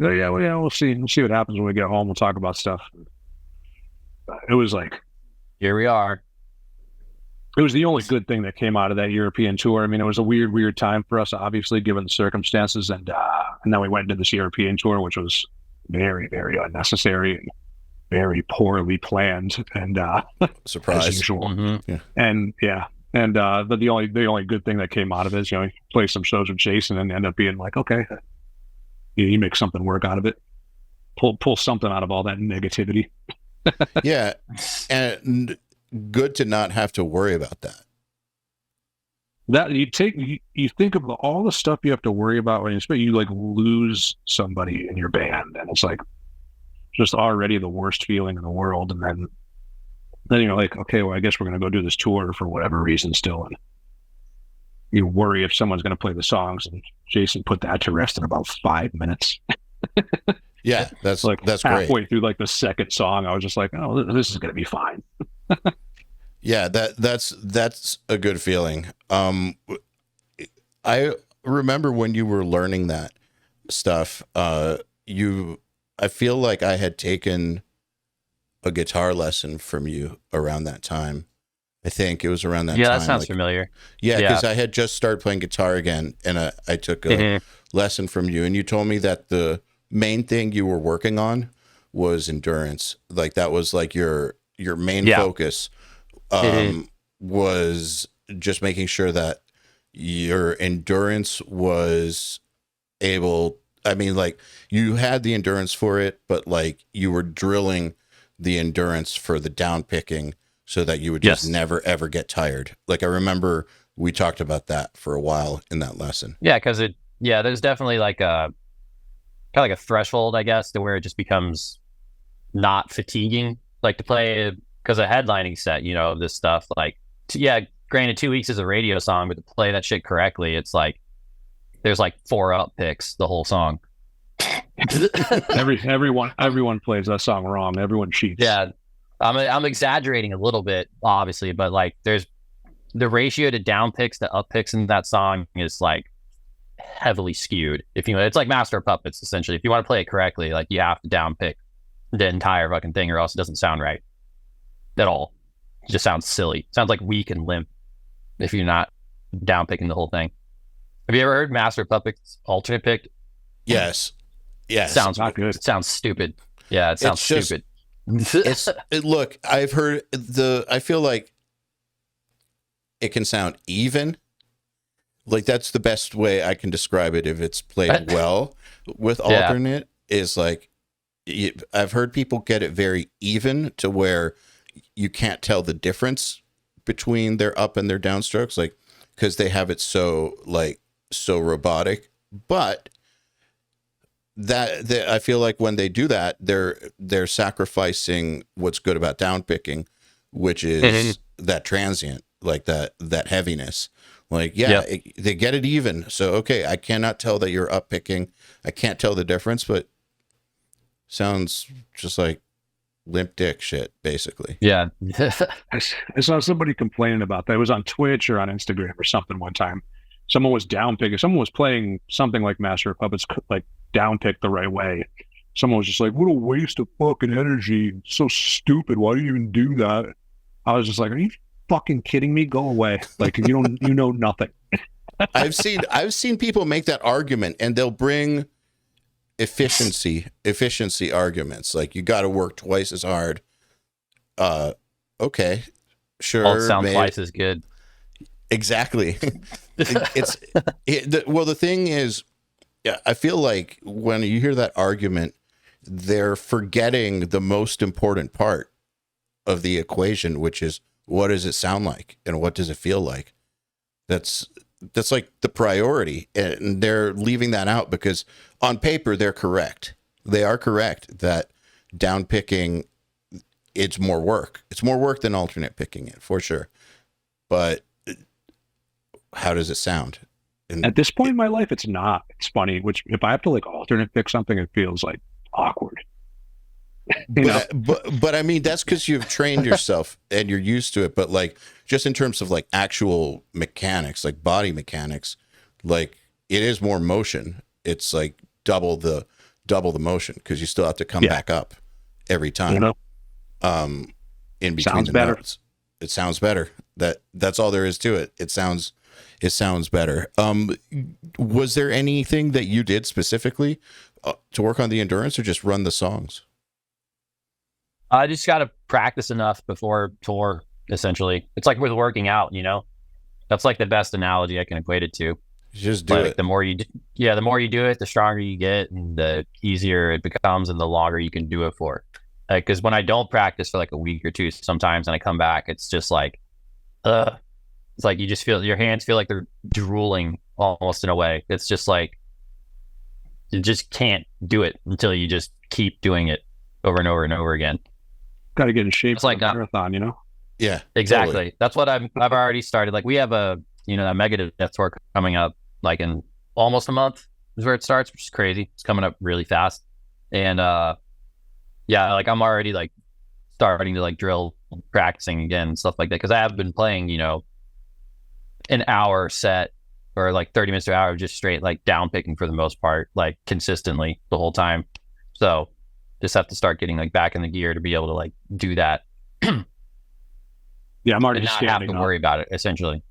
Yeah, we'll see what happens when we get home. We'll talk about stuff. It was like, here we are. It was the only good thing that came out of that European tour. I mean, it was a weird time for us, obviously, given the circumstances, and then we went into this European tour, which was very, very unnecessary. very poorly planned and Surprise. as usual. Mm-hmm. And but the only good thing that came out of it is, play some shows with Jason and end up being like, okay, you make something work out of it, pull something out of all that negativity. Yeah, and good to not have to worry about that. That you think of all the stuff you have to worry about when you like lose somebody in your band, and it's like just already the worst feeling in the world, and then you're like, okay, well, I guess we're gonna go do this tour for whatever reason still, and you worry if someone's gonna play the songs, and Jason put that to rest in about 5 minutes. Yeah, that's like that's halfway great. through like the second song, I was just like, oh, this is gonna be fine. Yeah, that's a good feeling. I remember when you were learning that stuff, I feel like I had taken a guitar lesson from you around that time. I think it was around that time. Yeah, that sounds familiar. Yeah, because I had just started playing guitar again, and I took a lesson from you, and you told me that the main thing you were working on was endurance. Like that was like your main focus. Was just making sure that your endurance was able, I mean, like you had the endurance for it, but like you were drilling the endurance for the down picking so that you would just never ever get tired. Like I remember we talked about that for a while in that lesson. Yeah, because there's definitely like a kind of like a threshold, I guess, to where it just becomes not fatiguing, like to play, because a headlining set, of this stuff, like, granted 2 weeks is a radio song, but to play that shit correctly, it's like there's like 4 up picks the whole song. Everyone plays that song wrong. Everyone cheats. Yeah, I'm exaggerating a little bit, obviously, but like there's the ratio to down picks to up picks in that song is like heavily skewed. It's like Master of Puppets essentially. If you want to play it correctly, like you have to down pick the entire fucking thing, or else it doesn't sound right at all. It just sounds silly. It sounds like weak and limp if you're not down picking the whole thing. Have you ever heard Master of Puppets alternate picked? Yes. Sounds not good. It sounds stupid. Yeah, it sounds stupid. Look, I've heard I feel like it can sound even. Like that's the best way I can describe it if it's played well with alternate is like, I've heard people get it very even to where you can't tell the difference between their up and their down strokes, like because they have it so robotic. But that I feel like when they do that, they're sacrificing what's good about down picking, which is that transient, like that heaviness. Like they get it even. So okay, I cannot tell that you're up picking. I can't tell the difference, but sounds just like limp dick shit, basically. Yeah. I saw somebody complaining about that. It was on Twitch or on Instagram or something one time. Someone was down picking. Someone was playing something like Master of Puppets, like down picked the right way. Someone was just like, "What a waste of fucking energy! It's so stupid. Why do you even do that?" I was just like, "Are you fucking kidding me? Go away! Like you know nothing." I've seen people make that argument, and they'll bring efficiency arguments, like you got to work twice as hard. Okay, sure. All sound twice as good. Exactly. The thing is, I feel like when you hear that argument, they're forgetting the most important part of the equation, which is what does it sound like and what does it feel like? That's like the priority, and they're leaving that out because on paper they're correct. They are correct that down picking, it's more work. It's more work than alternate picking it for sure. But how does it sound? And at this point in my life, it's not. It's funny. Which if I have to like alternate pick something, it feels like awkward. But I mean, that's because you've trained yourself and you're used to it. But like, just in terms of like actual mechanics, like body mechanics, like it is more motion. It's like double the motion because you still have to come back up every time. In between sounds the better. notes, it sounds better. That's all there is to it. It sounds better. Was there anything that you did specifically to work on the endurance, or just run the songs? I just got to practice enough before tour, essentially. It's like with working out, That's like the best analogy I can equate it to. Just do like it. the more you do it, the stronger you get and the easier it becomes and the longer you can do it for. Like, because when I don't practice for like a week or two sometimes and I come back, it's just like, it's like you just feel your hands feel like they're drooling almost in a way. It's just like you just can't do it until you just keep doing it over and over and over again. Got to get in shape It's for like a marathon, Yeah, exactly. totally. That's what I've already started. Like we have a that Megadeth tour coming up like in almost a month is where it starts, which is crazy. It's coming up really fast. And yeah, like I'm already like starting to like drill practicing again and stuff like that because I have been playing, an hour set or like 30 minutes to an hour just straight like down picking for the most part, like consistently the whole time. So just have to start getting like back in the gear to be able to like do that. Yeah, I'm already and not standing have to up. worry about it essentially.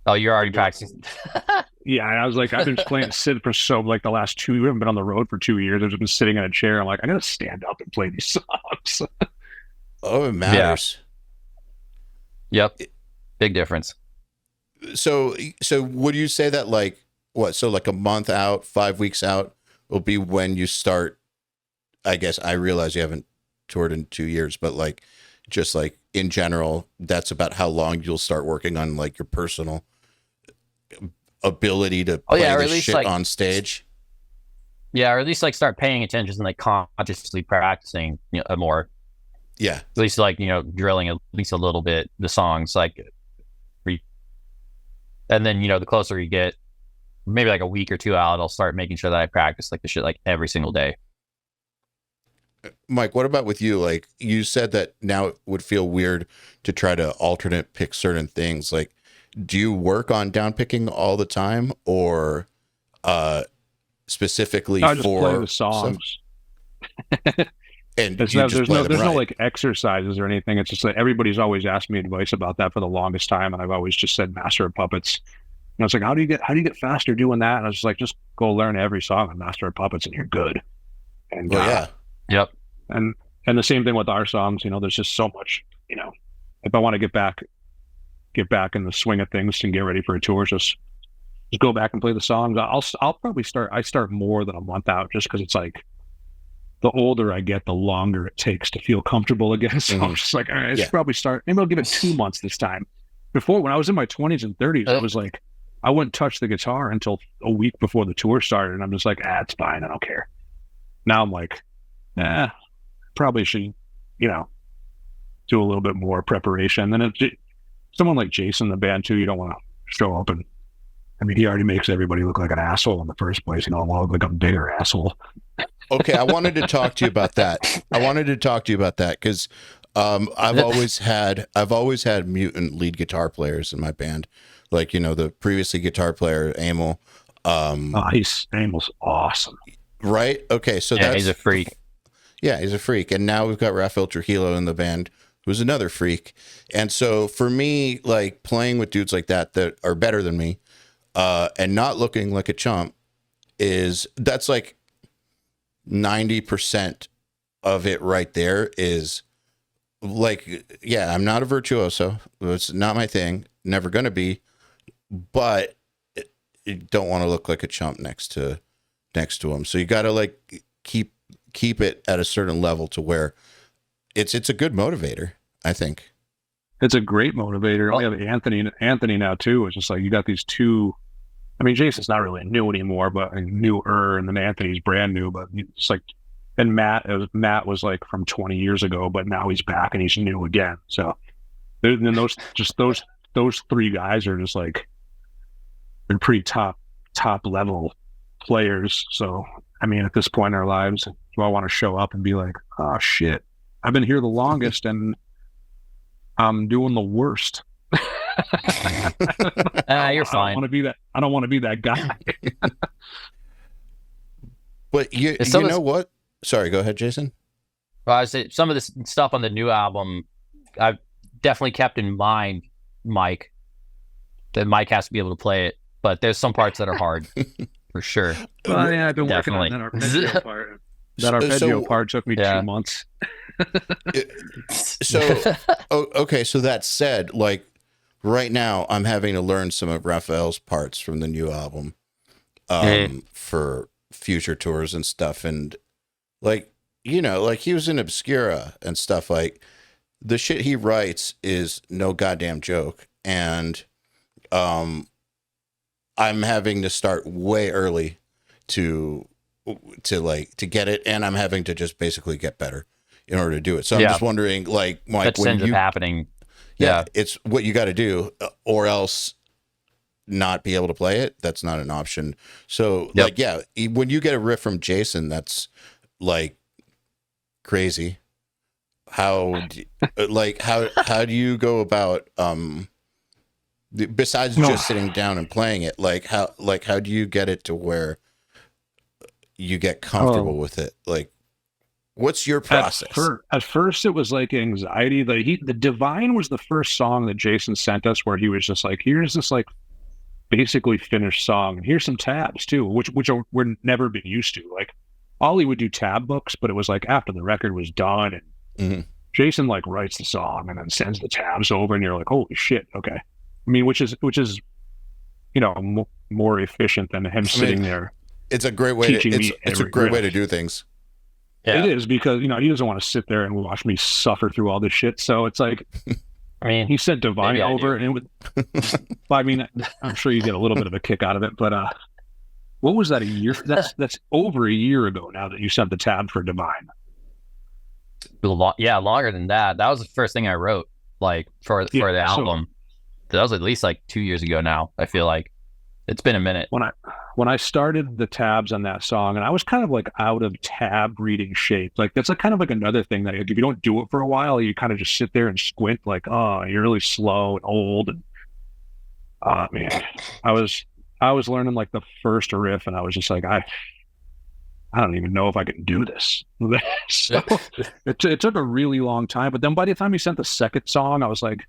Oh, you're already practicing. Yeah, and I was like, I've been playing sit for the last 2 years. I haven't been on the road for 2 years. I've just been sitting in a chair. I'm like, I gotta stand up and play these songs. Oh, it matters. Yep. Big difference. So would you say that like what? So like a month out, 5 weeks out will be when you start. I guess I realize you haven't toured in 2 years, but like just like in general, that's about how long you'll start working on like your personal ability to play or this at least shit like on stage. Yeah, or at least like start paying attention and like consciously practicing more. Yeah. At least like drilling at least a little bit the songs like, and then the closer you get, maybe like a week or two out, I'll start making sure that I practice like the shit like every single day. Mike, what about with you? Like you said that now it would feel weird to try to alternate pick certain things. Like, do you work on down picking all the time or specifically I just for play the songs. And there's no like exercises or anything. It's just like everybody's always asked me advice about that for the longest time, and I've always just said Master of Puppets. And I was like, how do you get faster doing that? And I was just like, just go learn every song on Master of Puppets, and you're good. And yeah. Yep. And the same thing with our songs. There's just so much. If I want to get back in the swing of things and get ready for a tour, just go back and play the songs. I'll probably start more than a month out, just because it's like the older I get, the longer it takes to feel comfortable again. So I'm just like, all right, I should probably start. Maybe I'll give it 2 months this time. Before, when I was in my 20s and 30s, I was like, I wouldn't touch the guitar until a week before the tour started, and I'm just like, it's fine, I don't care. Now I'm like, probably should, do a little bit more preparation. And someone like Jason, the band too, you don't want to show up and, he already makes everybody look like an asshole in the first place. I want to look like a bigger asshole. Okay, I wanted to talk to you about that. Because I've always had mutant lead guitar players in my band. Like, the previously guitar player, Eyal. Eyal's awesome. Right? Okay, so he's a freak. Yeah, he's a freak. And now we've got Rafael Trujillo in the band, who's another freak. And so for me, like playing with dudes like that are better than me, and not looking like a chump that's like 90% of it right there is like, yeah, I'm not a virtuoso. It's not my thing. Never going to be, but you don't want to look like a chump next to him. So you got to like keep it at a certain level to where it's a good motivator, I think. It's a great motivator. We have Anthony now too. It's just like you got these two. Jason's not really new anymore, but newer, and then Anthony's brand new. But it's like, and Matt was like from 20 years ago, but now he's back and he's new again. So then those three guys are just like, they're pretty top level players. So at this point in our lives, do I want to show up and be like, oh shit, I've been here the longest and I'm doing the worst. You're fine. I don't want to be that guy. But you know what? Sorry, go ahead, Jason. Well, I say some of this stuff on the new album, I've definitely kept in mind, Mike, that Mike has to be able to play it, but there's some parts that are hard for sure. Well, yeah, I've been Definitely. working on that part. That arpeggio So part took me Yeah. 2 months. okay. So that said, like right now, I'm having to learn some of Raphael's parts from the new album, for future tours and stuff, and like like he was in Obscura and stuff. Like the shit he writes is no goddamn joke, and I'm having to start way early to get it, and I'm having to just basically get better in order to do it. So I'm Yeah. just wondering, like That when ends up you, happening. yeah, it's what you got to do, or else not be able to play it. That's not an option. So Yep. like, yeah, when you get a riff from Jason, that's like crazy. How do you go about besides just sitting down and playing it? Like how do you get it to where you get comfortable with it? Like, what's your process? At first, it was like anxiety. The Divine was the first song that Jason sent us, where he was just like, "Here's this like basically finished song, and here's some tabs too," which we're never been used to. Like, Ollie would do tab books, but it was like after the record was done, and Jason like writes the song and then sends the tabs over, and you're like, "Holy shit, okay." I mean, which is more efficient than him sitting there. It's a great way. It's a great way to do things. Yeah. It is, because he doesn't want to sit there and watch me suffer through all this shit. So it's like, I mean, he sent Divine over, and it would. Well, I mean, I'm sure you get a little bit of a kick out of it, but what was that, a year? That's over a year ago now that you sent the tab for Divine. Yeah, longer than that. That was the first thing I wrote, like for the album. That was at least like 2 years ago now. I feel like it's been a minute. When I started the tabs on that song, and I was kind of like out of tab reading shape. Like that's like kind of like another thing that if you don't do it for a while, you kind of just sit there and squint, like, oh, you're really slow and old. And man, I was learning like the first riff, and I was just like, I don't even know if I can do this. So it took a really long time. But then by the time he sent the second song, I was like,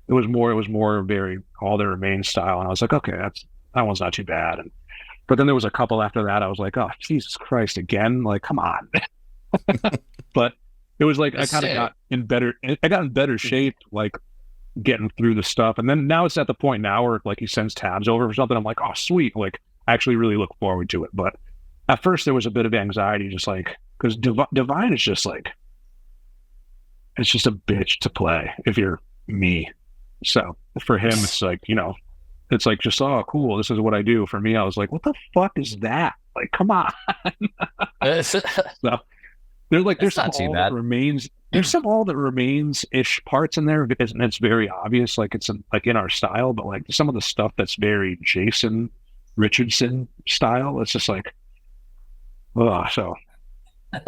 it was more very All That Remains style, and I was like, okay, that one's not too bad. But then there was a couple after that. I was like, oh, Jesus Christ, again, like, come on. But it was like I kind of got in better shape, like getting through the stuff. And then now it's at the point now where like he sends tabs over for something, I'm like, oh, sweet, like I actually really look forward to it. But at first there was a bit of anxiety, just like, because Divine is just like, it's just a bitch to play if you're me. So for him, it's like, it's like just, oh, cool, this is what I do. For me, I was like, what the fuck is that? Like, come on. So there's some All That Remains. There's some All That Remains-ish parts in there, and it's very obvious, like it's like in our style. But like some of the stuff that's very Jason Richardson style, it's just like, oh, so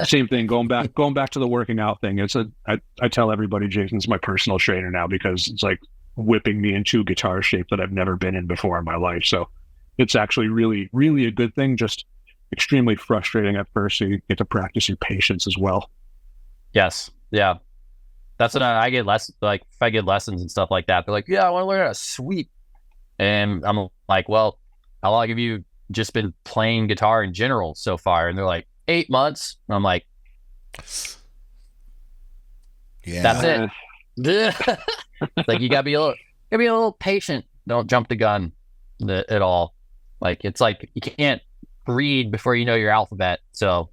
same thing. Going back to the working out thing. I tell everybody Jason's my personal trainer now, because it's like whipping me into guitar shape that I've never been in before in my life. So it's actually really, really a good thing. Just extremely frustrating at first. So you get to practice your patience as well. Yes. Yeah. That's what I get lessons. Like if I get lessons and stuff like that, they're like, yeah, I want to learn how to sweep. And I'm like, well, how long have you just been playing guitar in general so far? And they're like, 8 months. And I'm like, yeah, that's it. Like you gotta be a little patient. Don't jump the gun at all. Like it's like you can't read before you know your alphabet. So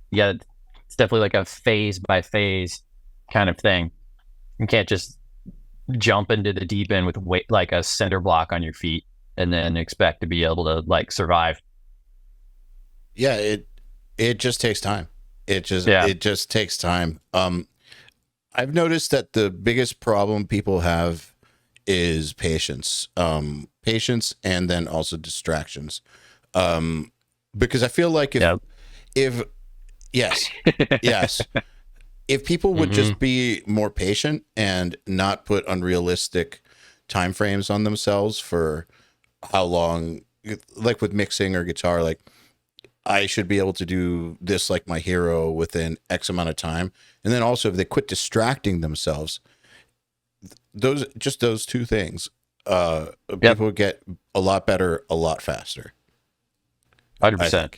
yeah, it's definitely like a phase by phase kind of thing. You can't just jump into the deep end with like a center block on your feet and then expect to be able to like survive. Yeah, it just takes time. It just takes time. I've noticed that the biggest problem people have is patience. Patience and then also distractions. Because I feel like if people would just be more patient and not put unrealistic timeframes on themselves for how long, like with mixing or guitar, like I should be able to do this like my hero within X amount of time. And then also if they quit distracting themselves, those two things, people get a lot better, a lot faster. 100%.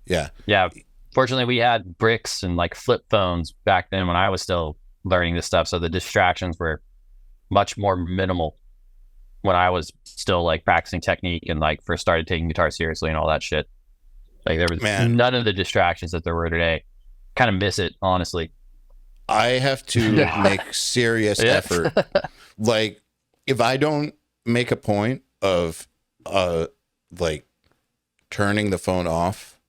Yeah. Yeah. Fortunately, we had bricks and like flip phones back then when I was still learning this stuff. So the distractions were much more minimal when I was still like practicing technique and like first started taking guitar seriously and all that shit. Like there was none of the distractions that there were today. Kind of miss it, honestly. I have to make serious effort. Like if I don't make a point of like turning the phone off,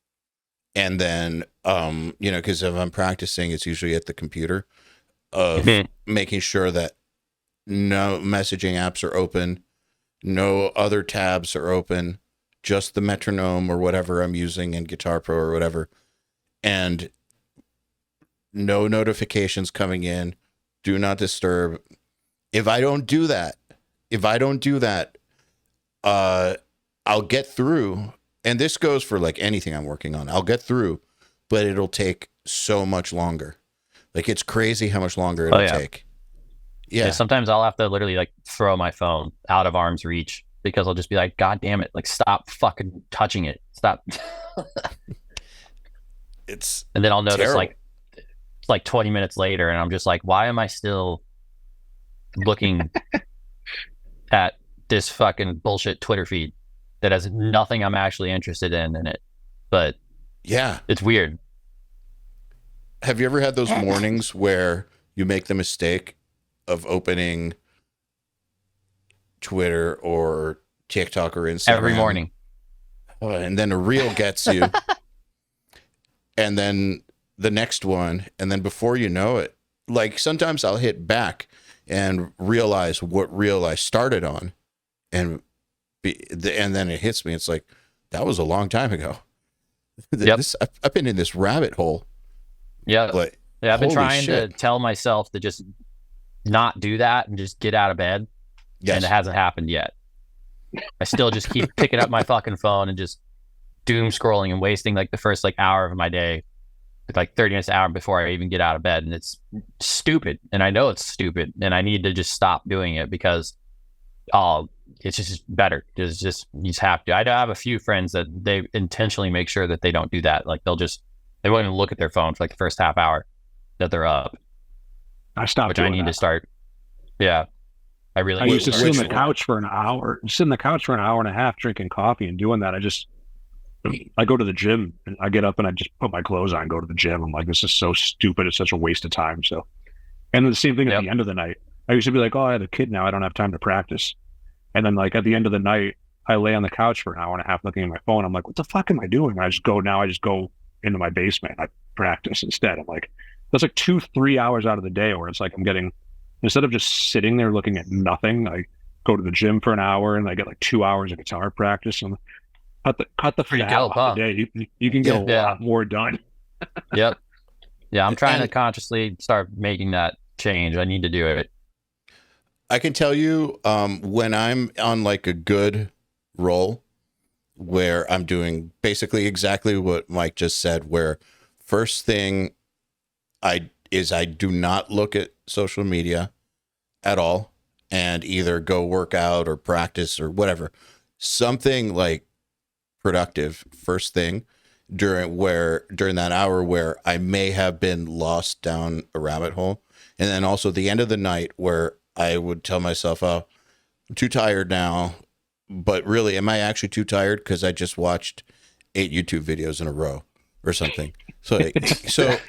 and then because if I'm practicing, it's usually at the computer, of making sure that no messaging apps are open, no other tabs are open, just the metronome or whatever I'm using in Guitar Pro or whatever, and no notifications coming in, do not disturb. If I don't do that, I'll get through. And this goes for like anything I'm working on. I'll get through, but it'll take so much longer. Like it's crazy how much longer it'll take. Yeah. Sometimes I'll have to literally like throw my phone out of arm's reach because I'll just be like, God damn it. Like stop fucking touching it. Stop. And then I'll notice terrible. Like, it's like 20 minutes later and I'm just like, why am I still looking at this fucking bullshit Twitter feed that has nothing I'm actually interested in it? But yeah, it's weird. Have you ever had those mornings where you make the mistake of opening Twitter or TikTok or Instagram every morning, and then a reel gets you, and then the next one, and then before you know it, like sometimes I'll hit back and realize what reel I started on, and then it hits me. It's like, that was a long time ago. Yep. I've been in this rabbit hole. Yeah. But I've been trying to tell myself to just not do that and just get out of bed. Yes. And it hasn't happened yet. I still just keep picking up my fucking phone and just doom scrolling and wasting like the first like hour of my day, like 30 minutes an hour before I even get out of bed. And it's stupid. And I know it's stupid. And I need to just stop doing it because it's just better. It's just, you just have to. I have a few friends that they intentionally make sure that they don't do that. Like they won't even look at their phone for like the first half hour that they're up. I stopped. Which I need to start. Yeah. I used to sit on the couch for an hour, and a half drinking coffee and doing that. I go to the gym and I get up and I just put my clothes on and go to the gym. I'm like, this is so stupid. It's such a waste of time. So, and then the same thing at the end of the night. I used to be like, oh, I have a kid now. I don't have time to practice. And then like at the end of the night, I lay on the couch for an hour and a half looking at my phone. I'm like, what the fuck am I doing? I just go into my basement. I practice instead. I'm like, that's like 2-3 hours out of the day where it's like I'm getting, instead of just sitting there looking at nothing, I go to the gym for an hour and I get like 2 hours of guitar practice and cut the fat off the day. You can get a lot more done. Yep. Yeah, I'm trying to consciously start making that change. I need to do it. I can tell you when I'm on like a good roll where I'm doing basically exactly what Mike just said, where first thing I do not look at social media at all and either go work out or practice or whatever, something like productive first thing during that hour where I may have been lost down a rabbit hole. And then also the end of the night where I would tell myself, oh, I'm too tired now. But really, am I actually too tired? Because I just watched 8 YouTube videos in a row or something. So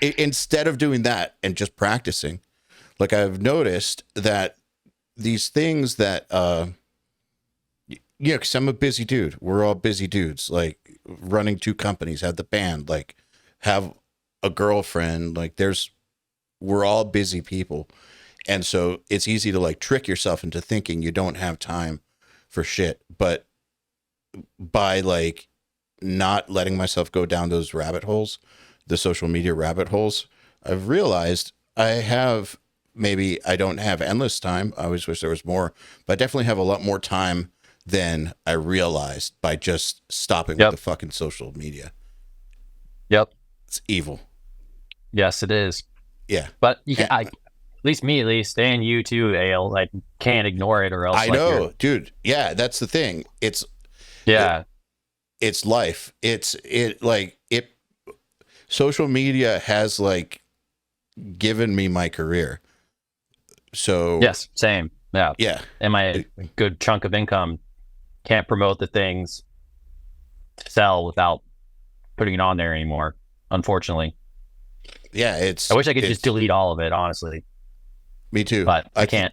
instead of doing that and just practicing, like I've noticed that these things that, because I'm a busy dude. We're all busy dudes, like running 2 companies, have the band, like have a girlfriend, like we're all busy people. And so it's easy to like trick yourself into thinking you don't have time for shit. But by like not letting myself go down those rabbit holes, the social media rabbit holes, I've realized I don't have endless time. I always wish there was more, but I definitely have a lot more time than I realized by just stopping with the fucking social media. Yep. It's evil. Yes, it is. Yeah. But you can, at least and you too, Eyal, like can't ignore it or else. I know, dude. Yeah, that's the thing. It's life. social media has like given me my career. So Yes, same. Yeah. yeah, And my good chunk of income can't promote the things to sell without putting it on there anymore, unfortunately. yeah. I wish I could just delete all of it, honestly. Me too. But I can't.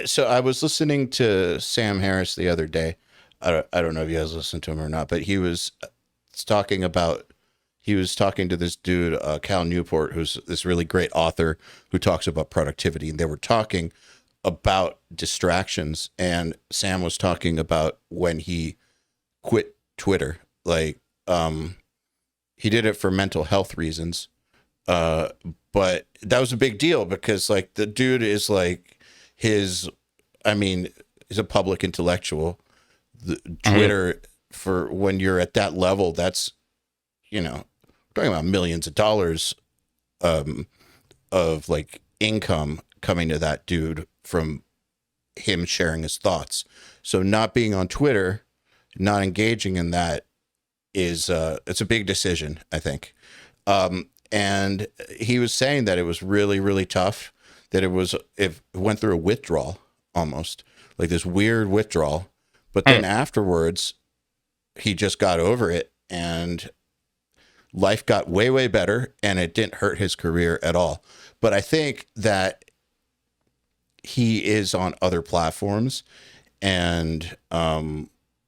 So I was listening to Sam Harris the other day. I don't know if you guys listened to him or not, but he was talking to this dude, Cal Newport, who's this really great author who talks about productivity. And they were talking about distractions. And Sam was talking about when he quit Twitter. Like, he did it for mental health reasons. But that was a big deal because like the dude is like he's a public intellectual. The Twitter, for when you're at that level, that's, we're talking about millions of dollars of like income coming to that dude from him sharing his thoughts. So not being on Twitter, not engaging in that is it's a big decision, I think. And he was saying that it was really, really tough, that it went through a withdrawal, almost like this weird withdrawal. But then afterwards, he just got over it and life got way, way better, and it didn't hurt his career at all. But I think that he is on other platforms, and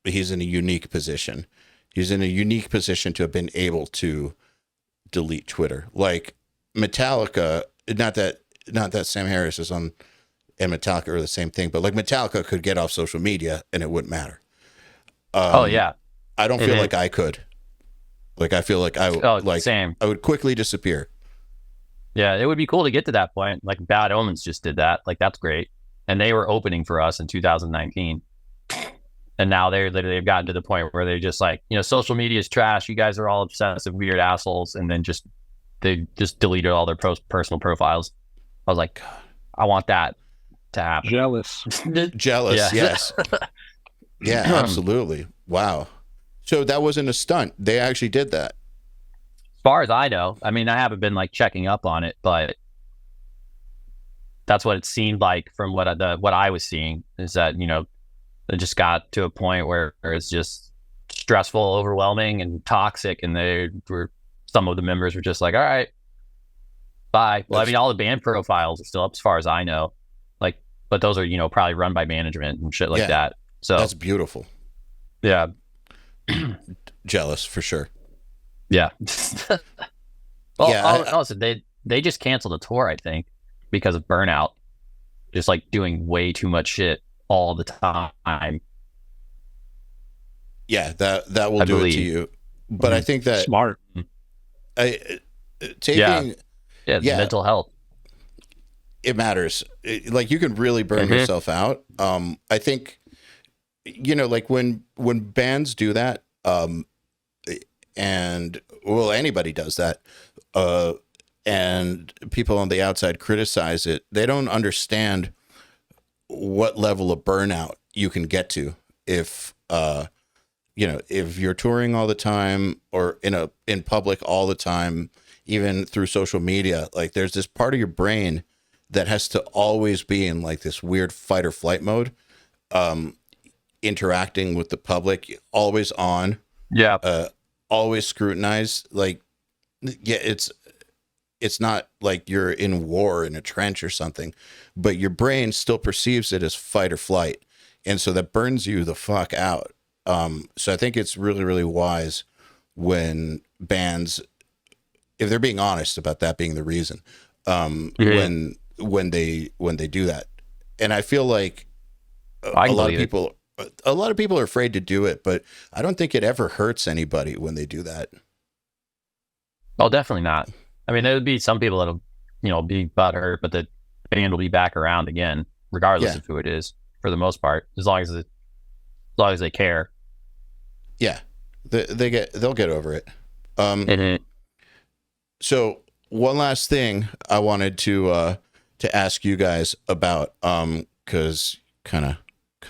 he's in a unique position. He's in a unique position to have been able to delete Twitter. Like Metallica, not that Sam Harris is on and Metallica are the same thing, but like Metallica could get off social media and it wouldn't matter. Oh yeah. I don't feel like I could. Like I feel like same. I would quickly disappear. Yeah, it would be cool to get to that point. Like Bad Omens just did that. Like that's great. And they were opening for us in 2019. And now they've gotten to the point where they're just like, social media is trash. You guys are all obsessive, weird assholes. And then they just deleted all their personal profiles. I was like, I want that to happen. Jealous. Jealous, yes. Yeah, absolutely. Wow. So that wasn't a stunt. They actually did that. As far as I know. I mean, I haven't been like checking up on it, but that's what it seemed like from what I was seeing, is that, it just got to a point where it's just stressful, overwhelming, and toxic. And some of the members were just like, all right, bye. Well, I mean, all the band profiles are still up as far as I know. Like, but those are, probably run by management and shit like that. So that's beautiful. Yeah. Jealous for sure. Yeah. Well, yeah. Also, they just canceled a tour, I think, because of burnout. Just like doing way too much shit all the time. Yeah, that will do it to you. But I think that smart. Taking mental health. It matters. Like you can really burn yourself out. I think like when bands do that, and anybody does that, and people on the outside criticize it, they don't understand what level of burnout you can get to if if you're touring all the time or in public all the time, even through social media. Like there's this part of your brain that has to always be in like this weird fight or flight mode, interacting with the public, always on, always scrutinized. Like, it's not like you're in war in a trench or something, but your brain still perceives it as fight or flight. And so that burns you the fuck out. So I think it's really, really wise when bands, if they're being honest about that being the reason, when they do that. And I feel like a lot of people are afraid to do it, but I don't think it ever hurts anybody when they do that. Oh, definitely not. I mean, there would be some people that'll, be butthurt, but the band will be back around again, regardless of who it is, for the most part, as long as they care. Yeah, they'll get over it. So one last thing I wanted to ask you guys about, because kind of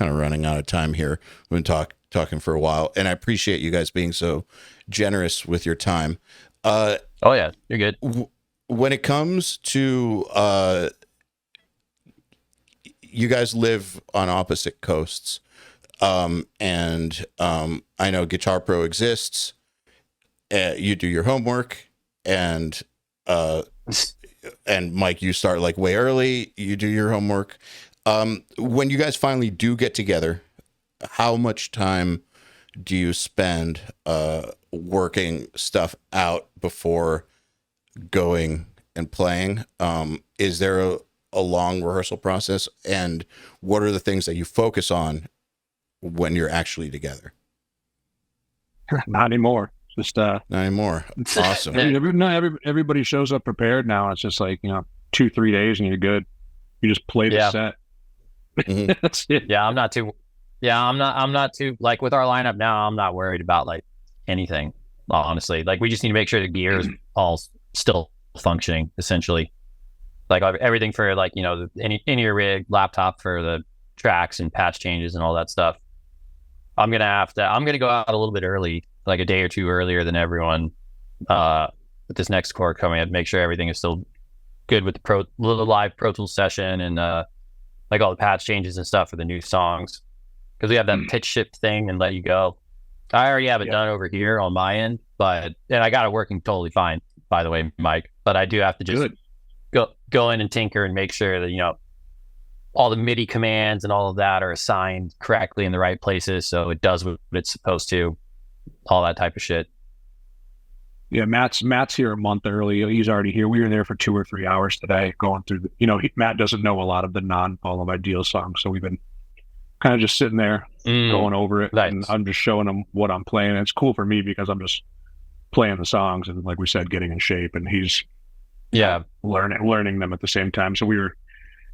running out of time here. We've been talking for a while, and I appreciate you guys being so generous with your time. Oh yeah, you're good. When it comes to you guys live on opposite coasts, and I know Guitar Pro exists. You do your homework, and Mike, you start like way early. You do your homework. When you guys finally do get together, how much time do you spend working stuff out before going and playing? Is there a long rehearsal process, and what are the things that you focus on when you're actually together? Not anymore. Just Not anymore. Awesome. everybody shows up prepared now. It's just like 2-3 days and you're good. You just play the set. Mm-hmm. That's it. Yeah, I'm not too like with our lineup now. I'm not worried about like anything, honestly. Like we just need to make sure the gear is all still functioning, essentially. Like everything for like the in-ear rig, laptop for the tracks and patch changes and all that stuff. I'm gonna go out a little bit early, like a day or two earlier than everyone, with this next tour coming up. Make sure everything is still good with the live Pro Tools session and like all the patch changes and stuff for the new songs, because we have that pitch shift thing and let you go. I already have it done over here on my end, and I got it working totally fine, by the way, Mike. But I do have to just go in and tinker and make sure that all the MIDI commands and all of that are assigned correctly in the right places, so it does what it's supposed to. All that type of shit. Yeah, Matt's here a month early. He's already here. We were there for 2 or 3 hours today, going through Matt doesn't know a lot of the non-Fall of Ideal songs, so we've been kind of just sitting there going over it. Nice. And I'm just showing him what I'm playing. And it's cool for me because I'm just playing the songs and, like we said, getting in shape, and he's learning them at the same time. So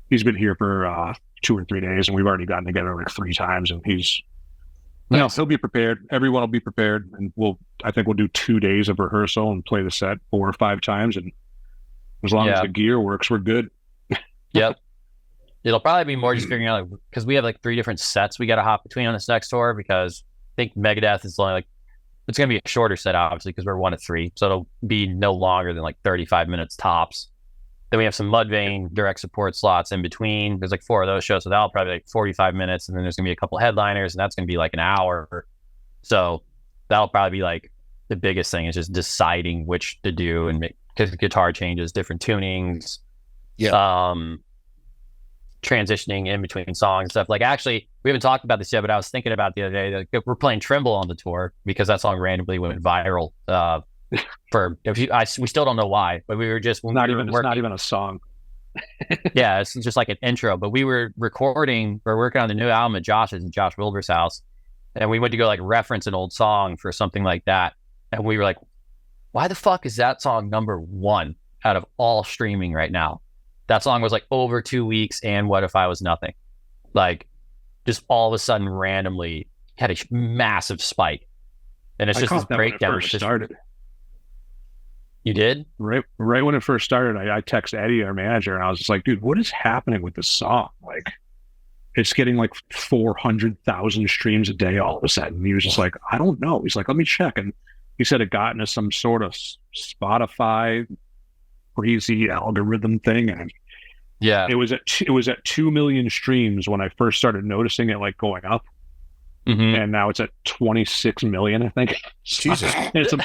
he's been here for 2 or 3 days, and we've already gotten together like 3 times, and he's he'll be prepared. Everyone will be prepared, and I think we'll do 2 days of rehearsal and play the set 4 or 5 times, and as long as the gear works, we're good. Yep. It'll probably be more just figuring out, because we have like 3 different sets we got to hop between on this next tour, because I think Megadeth is only like, it's going to be a shorter set, obviously, because we're 1 of 3. So it'll be no longer than like 35 minutes tops. Then we have some Mudvayne direct support slots in between. There's like 4 of those shows, so that'll probably be like 45 minutes. And then there's going to be a couple headliners, and that's going to be like an hour. So that'll probably be like the biggest thing, is just deciding which to do and make, because guitar changes, different tunings. Yeah. Transitioning in between songs and stuff. Like, actually, we haven't talked about this yet, but I was thinking about the other day that we're playing Tremble on the tour because that song randomly went viral. We still don't know why, but we were just it's not even a song. Yeah, it's just like an intro. But we were working on the new album at Josh Wilbur's house, and we went to go like reference an old song for something like that, and we were like, why the fuck is that song number 1 out of all streaming right now? That song was like over 2 weeks, and What If I Was Nothing? Like, just all of a sudden randomly had a massive spike. And it's just this breakdown. When it first started. You did? Right when it first started, I texted Eddie, our manager, and I was just like, dude, what is happening with this song? Like, it's getting like 400,000 streams a day all of a sudden. And he was just like, I don't know. He's like, let me check. And he said it got into some sort of Spotify crazy algorithm thing, and it was at 2 million streams when I first started noticing it like going up, and now it's at 26 million, I think. Jesus. And it's a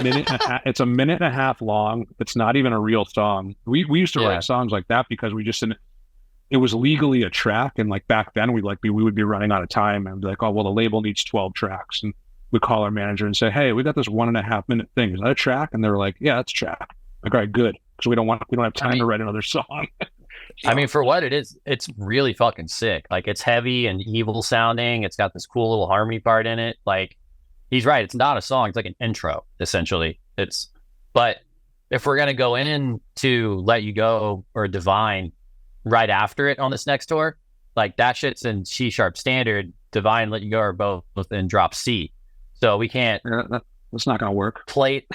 minute. It's a minute and a half long. It's not even a real song. We used to write songs like that because we just didn't. It was legally a track, and like back then we would be running out of time and be like, oh well, the label needs 12 tracks, and we'd call our manager and say, hey, we got this 1.5 minute thing. Is that a track? And they were like, yeah, that's a track. Like, all right, good, because we don't have time to write another song. I mean, for what it is, it's really fucking sick. Like, it's heavy and evil sounding. It's got this cool little harmony part in it. Like, he's right. It's not a song. It's like an intro, essentially. But if we're gonna go in to Let You Go or Divine right after it on this next tour, like that shit's in C sharp standard. Divine, Let You Go are both in drop C. So we can't. That's not gonna work. Play.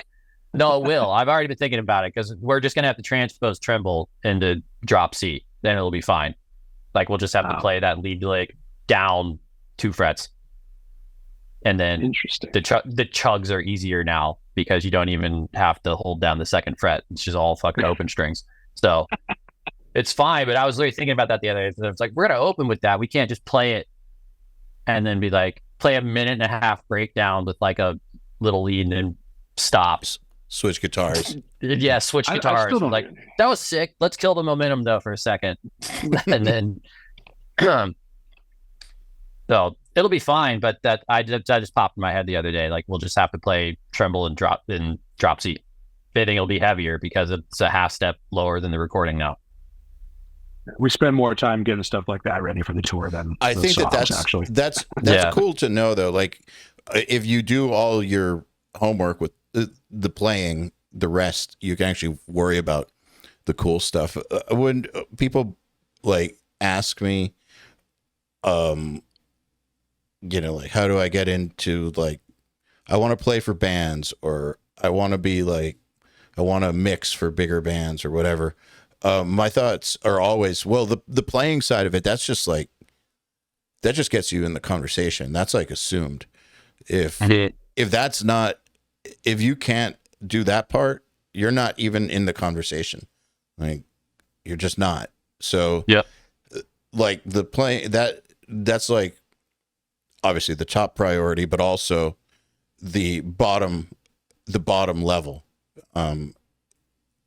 No, it will. I've already been thinking about it, because we're just going to have to transpose Tremble into drop C. Then it'll be fine. Like, we'll just have to play that lead lick down 2 frets. And then the chugs are easier now. because you don't even have to hold down the second fret. It's just all fucking open strings. So it's fine. But I was really thinking about that the other day. It's like, we're going to open with that. We can't just play it and then be like, play a minute and a half breakdown with like a little lead and then stops. Switch guitars. Yeah, switch guitars. Like, that was sick. Let's kill the momentum though for a second. And then so it'll be fine, but that I just popped in my head the other day. Like, we'll just have to play tremble and drop C. Fitting will be heavier because it's a half step lower than the recording now. We spend more time getting stuff like that ready for the tour than I think that's cool to know though. Like, if you do all your homework with the playing, the rest you can actually worry about the cool stuff. When people like ask me, like, how do I get into, like, I want to play for bands, or I want to be like, I want to mix for bigger bands or whatever. My thoughts are always, well, the playing side of it, that's just like, that just gets you in the conversation. That's like assumed. If that's not, if you can't do that part, you're not even in the conversation. Like, you're just not. So yeah, like the play that's like obviously the top priority, but also the bottom level. And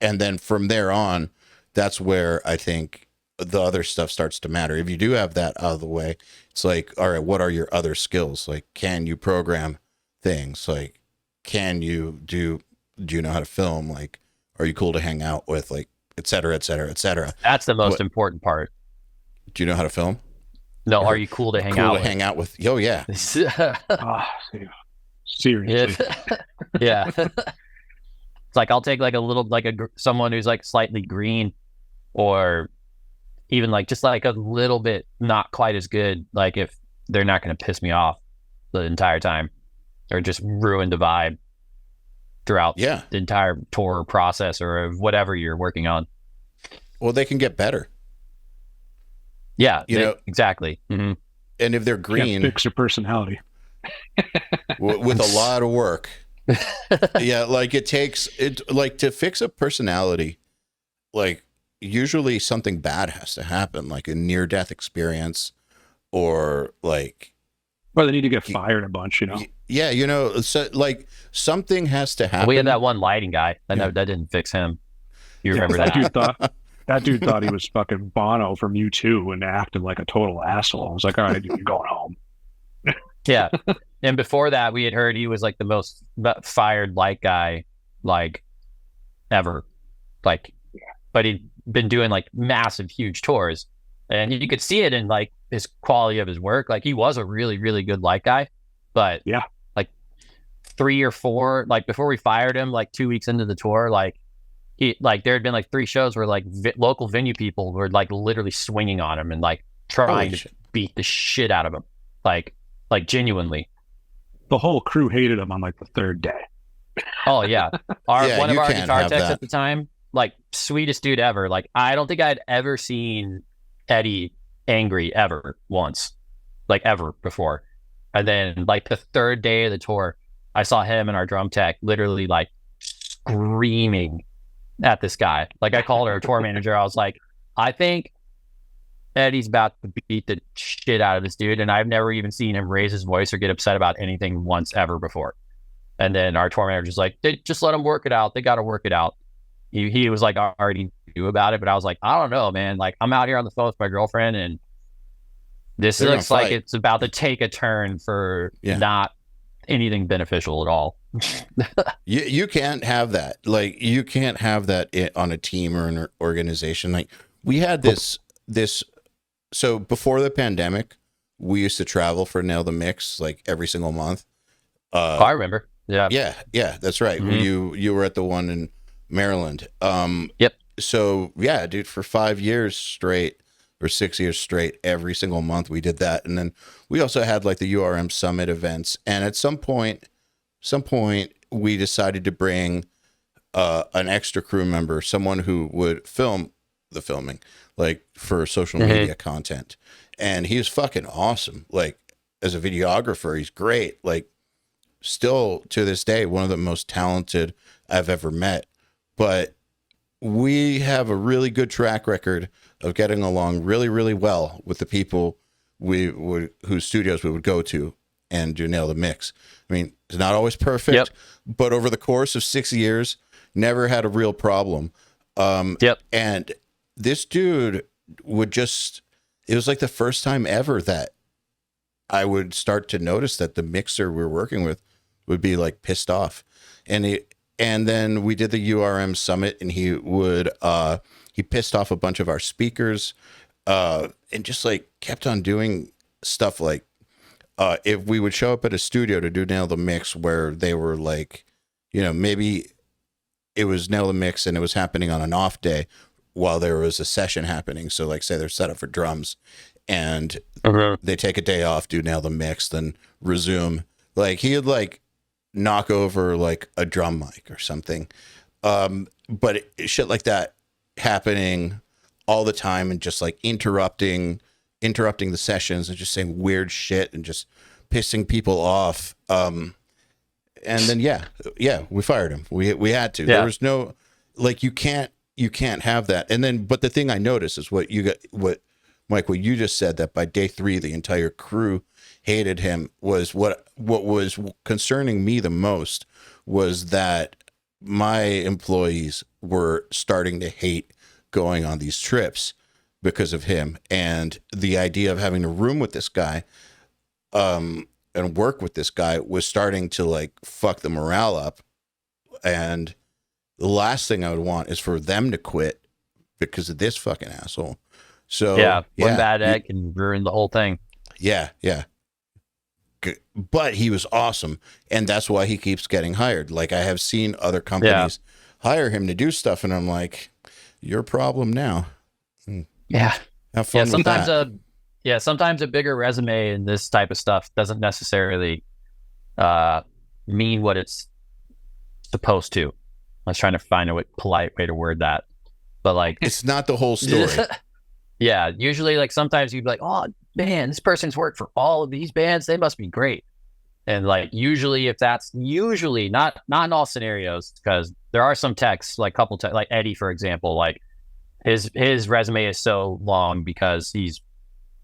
then from there on, that's where I think the other stuff starts to matter. If you do have that out of the way, it's like, all right, what are your other skills? Like, can you program things? Like, do you know how to film? Like, are you cool to hang out with? Like, et cetera, et cetera, et cetera. That's the most important part. Do you know how to film? No, are you cool to hang out with? Hang out with? Oh, yeah. Seriously. Yeah. It's like, I'll take like a little, like someone who's like slightly green, or even like just like a little bit not quite as good. Like, if they're not going to piss me off the entire time or just ruin the vibe throughout the entire tour process or whatever you're working on. Well, they can get better. Yeah, exactly. Mm-hmm. And if they're green, can't fix your personality with a lot of work. Yeah, like it takes it, like, to fix a personality, like usually something bad has to happen, like a near-death experience, or like, or they need to get fired a bunch, Yeah, so like something has to happen. We had that one lighting guy. That didn't fix him. You remember that? That dude thought he was fucking Bono from U2 and acted like a total asshole. I was like, all right, dude, you're going home. Yeah. And before that, we had heard he was like the most fired light guy, like, ever. Like, but he'd been doing like massive, huge tours, and you could see it in like his quality of his work. Like, he was a really, really good light guy, but yeah, like 3 or 4, like before we fired him, like 2 weeks into the tour, like there had been like 3 shows where like local venue people were like literally swinging on him and like trying to beat the shit out of him, like genuinely. The whole crew hated him on like the 3rd day. Oh yeah, one of our guitar techs at the time, like, sweetest dude ever. Like, I don't think I'd ever seen Eddie angry ever once, like ever before. And then like the 3rd day of the tour, I saw him and our drum tech literally like screaming at this guy. Like, I called our tour manager. I was like, I think Eddie's about to beat the shit out of this dude, and I've never even seen him raise his voice or get upset about anything once ever before. And then our tour manager's like, they just let him work it out. They got to work it out. He was like, I already knew about it, but I was like, I don't know, man. Like, I'm out here on the phone with my girlfriend, and this looks like it's about to take a turn for not anything beneficial at all. You can't have that. Like, you can't have that on a team or an organization. Like, we had this. So before the pandemic, we used to travel for Nail the Mix like every single month. I remember. Yeah, that's right. Mm-hmm. You were at the one in Maryland. Yep. So yeah, dude, for 5 years straight or 6 years straight, every single month we did that. And then we also had like the URM Summit events. And at some point we decided to bring an extra crew member, someone who would film the filming, like for social media content. And he's fucking awesome. Like, as a videographer, he's great. Like, still to this day one of the most talented I've ever met. But we have a really good track record of getting along really, really well with the people whose studios we would go to and do Nail the Mix. I mean, it's not always perfect, but over the course of 6 years, never had a real problem. And this dude would just, it was like the first time ever that I would start to notice that the mixer we were working with would be like pissed off. And then we did the URM summit, and he pissed off a bunch of our speakers, and just like kept on doing stuff like, if we would show up at a studio to do Nail the Mix where they were like, you know, maybe it was Nail the Mix and it was happening on an off day while there was a session happening. So like say they're set up for drums and they take a day off, do Nail the Mix, then resume. Like he would like knock over like a drum mic or something. But shit like that happening all the time and just like interrupting the sessions and just saying weird shit and just pissing people off. And then, we fired him. We had to, there was no, like, you can't have that. And then, but the thing I noticed is what you just said, that by day 3, the entire crew hated him, was what was concerning me the most was that my employees were starting to hate going on these trips because of him. And the idea of having to room with this guy, and work with this guy was starting to like fuck the morale up. And the last thing I would want is for them to quit because of this fucking asshole. So one bad egg can ruin the whole thing. Yeah. But he was awesome, and that's why he keeps getting hired. Like I have seen other companies hire him to do stuff, and I'm like, your problem now. Yeah. Have fun with that. Sometimes a bigger resume in this type of stuff doesn't necessarily mean what it's supposed to. I was trying to find a polite way to word that, but like it's not the whole story. Yeah, usually like sometimes you'd be like, oh man, this person's worked for all of these bands, they must be great. And like usually if that's not in all scenarios, because there are some techs, like like Eddie, for example, like his resume is so long because he's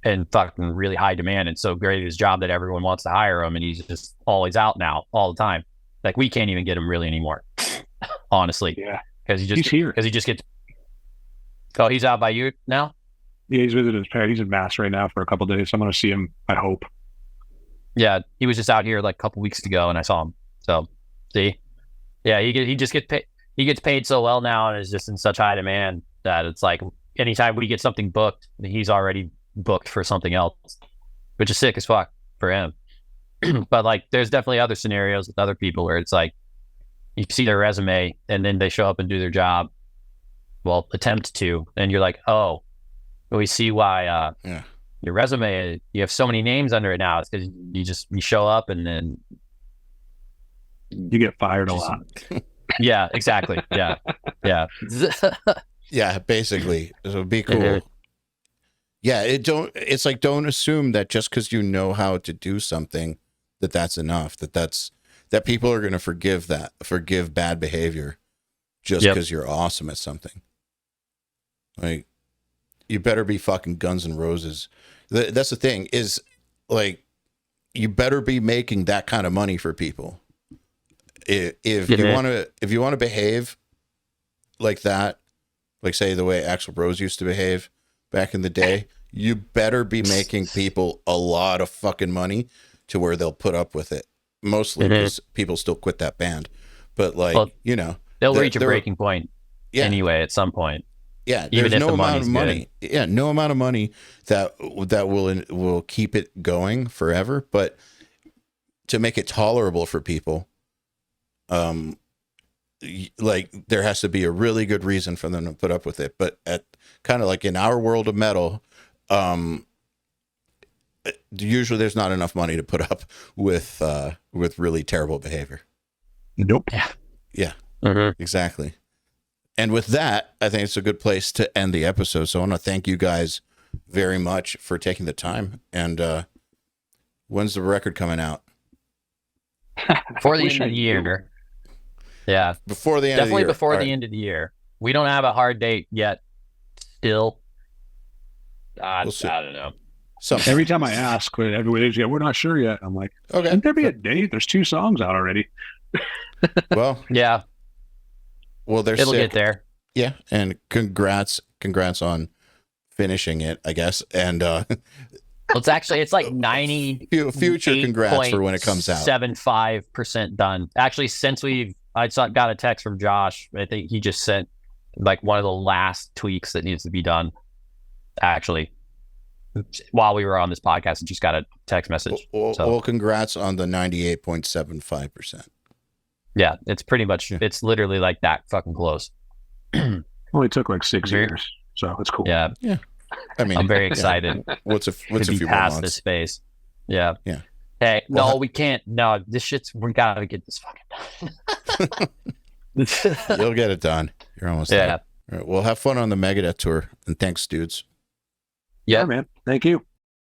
in fucking really high demand and so great at his job that everyone wants to hire him, and he's just always out now all the time. Like we can't even get him really anymore, honestly. Yeah, because he's here. Because he just gets. Oh, he's out by you now. Yeah, he's visiting his parents. He's in Mass right now for a couple of days. So I'm going to see him, I hope. Yeah, he was just out here like a couple weeks ago, and I saw him. So, see, yeah, he just gets paid. He gets paid so well now, and is just in such high demand that it's like anytime we get something booked, he's already booked for something else, which is sick as fuck for him. But like, there's definitely other scenarios with other people where it's like you see their resume and then they show up and do their job, well, attempt to, and you're like, oh. We see why your resume, you have so many names under it now. It's because you show up and then you get fired a lot. Yeah, exactly. Yeah. Yeah, basically. So be cool. Yeah, it's like, don't assume that just because you know how to do something that's enough, that people are going to forgive bad behavior just because you're awesome at something. Like, you better be fucking Guns N' Roses. That's the thing, is like, you better be making that kind of money for people. If you want to behave like that, like say the way Axl Rose used to behave back in the day, you better be making people a lot of fucking money to where they'll put up with it. Mostly because people still quit that band, but like, they'll reach a breaking point anyway at some point. Yeah, there's no amount of money. Good. Yeah, no amount of money that will keep it going forever. But to make it tolerable for people, like there has to be a really good reason for them to put up with it. But at kind of like in our world of metal, usually there's not enough money to put up with really terrible behavior. Nope. Yeah. Exactly. And with that, I think it's a good place to end the episode. So I want to thank you guys very much for taking the time. And when's the record coming out? Before the Wish end I of the knew. year. Yeah, Before the end definitely of the year. before All the right. end of the year. We don't have a hard date yet. Still, We'll see. I don't know. Sometime. Every time I ask, everybody's we're not sure yet. I'm like, Okay. shouldn't there be a date? There's 2 songs out already. Well, Yeah, they're it'll sick. get there. Yeah, and congrats on finishing it, I guess. And It's like 90 future congrats for when it comes out. 75% done. Actually, since got a text from Josh. I think he just sent like one of the last tweaks that needs to be done. Actually, while we were on this podcast, I just got a text message. Well, congrats on the 98.75%. Yeah, it's pretty much. Yeah. It's literally like that fucking close. Only took like 6 years, so it's cool. Yeah, I mean, I'm very excited. What's a to few be more past months? this phase. Yeah. Yeah. Hey, Well, no, we can't. No, we gotta get this fucking done. You'll get it done. You're almost Yeah. there. All right, well, have fun on the Megadeth tour, and thanks, dudes. Yeah, Yeah. man. Thank you.